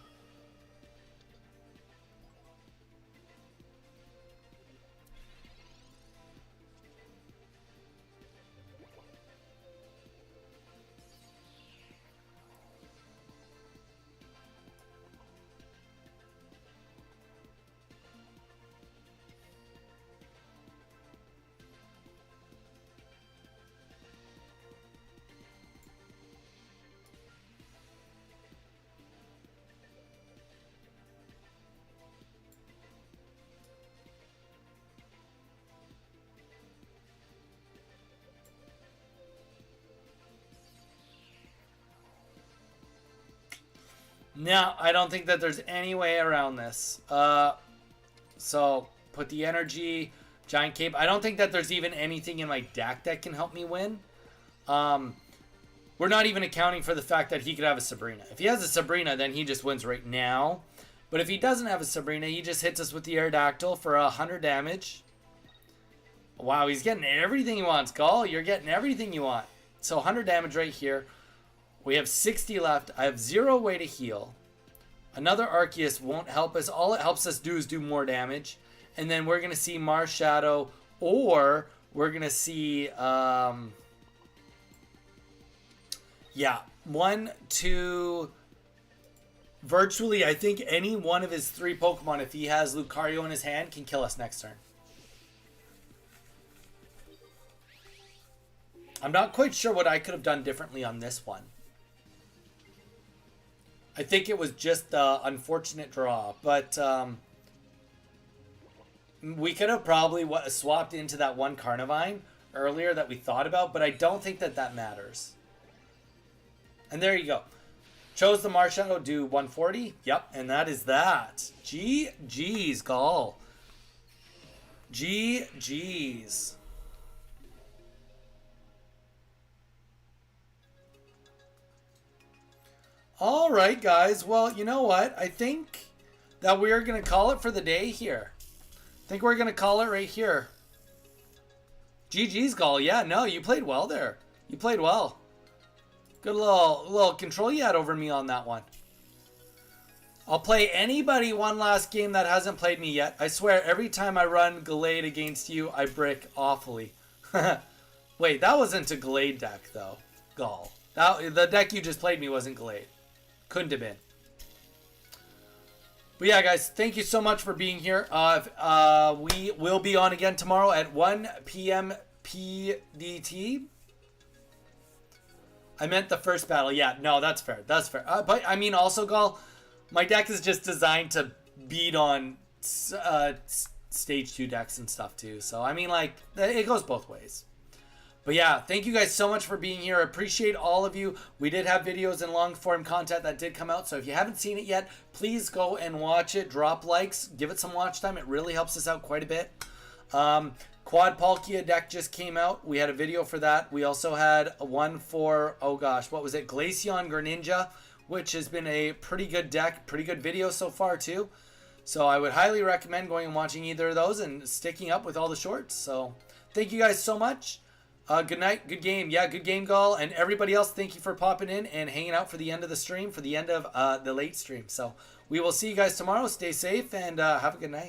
No, I don't think that there's any way around this. So, put the energy, Giant Cape. I don't think that there's even anything in my deck that can help me win. We're not even accounting for the fact that he could have a Sabrina. If he has a Sabrina, then he just wins right now. But if he doesn't have a Sabrina, he just hits us with the Aerodactyl for 100 damage. Wow, he's getting everything he wants, Gall. You're getting everything you want. So 100 damage right here. We have 60 left. I have 0 way to heal. Another Arceus won't help us. All it helps us do is do more damage. And then we're going to see Marshadow, or we're going to see... yeah, 1, 2... Virtually, I think any one of his 3 Pokemon, if he has Lucario in his hand, can kill us next turn. I'm not quite sure what I could have done differently on this one. I think it was just the unfortunate draw, but we could have probably swapped into that one Carnivine earlier that we thought about, but I don't think that that matters. And there you go. Chose the Marshadow, do 140. Yep, and that is that. GG's, Gall. GG's. All right, guys. Well, you know what? I think that we're going to call it for the day here. I think we're going to call it right here. GG's, Gall. Yeah, no, you played well there. You played well. Good little control you had over me on that one. I'll play anybody one last game that hasn't played me yet. I swear, every time I run Gallade against you, I brick awfully. Wait, that wasn't a Gallade deck, though. Gall. The deck you just played me wasn't Gallade. Couldn't have been. But yeah, guys, thank you so much for being here. We will be on again tomorrow at 1 p.m. PDT. I meant the first battle. Yeah, no, that's fair. That's fair. But, I mean, also, Gall, my deck is just designed to beat on stage 2 decks and stuff, too. So, I mean, like, it goes both ways. But yeah, thank you guys so much for being here. I appreciate all of you. We did have videos and long form content that did come out. So if you haven't seen it yet, please go and watch it. Drop likes. Give it some watch time. It really helps us out quite a bit. Quad Palkia deck just came out. We had a video for that. We also had one for, oh gosh, what was it? Glaceon Greninja, which has been a pretty good deck. Pretty good video so far too. So I would highly recommend going and watching either of those and sticking up with all the shorts. So thank you guys so much. Good night, good game. Yeah, good game, Gall. And everybody else, thank you for popping in and hanging out for the end of the stream, for the end of the late stream. So we will see you guys tomorrow. Stay safe and have a good night.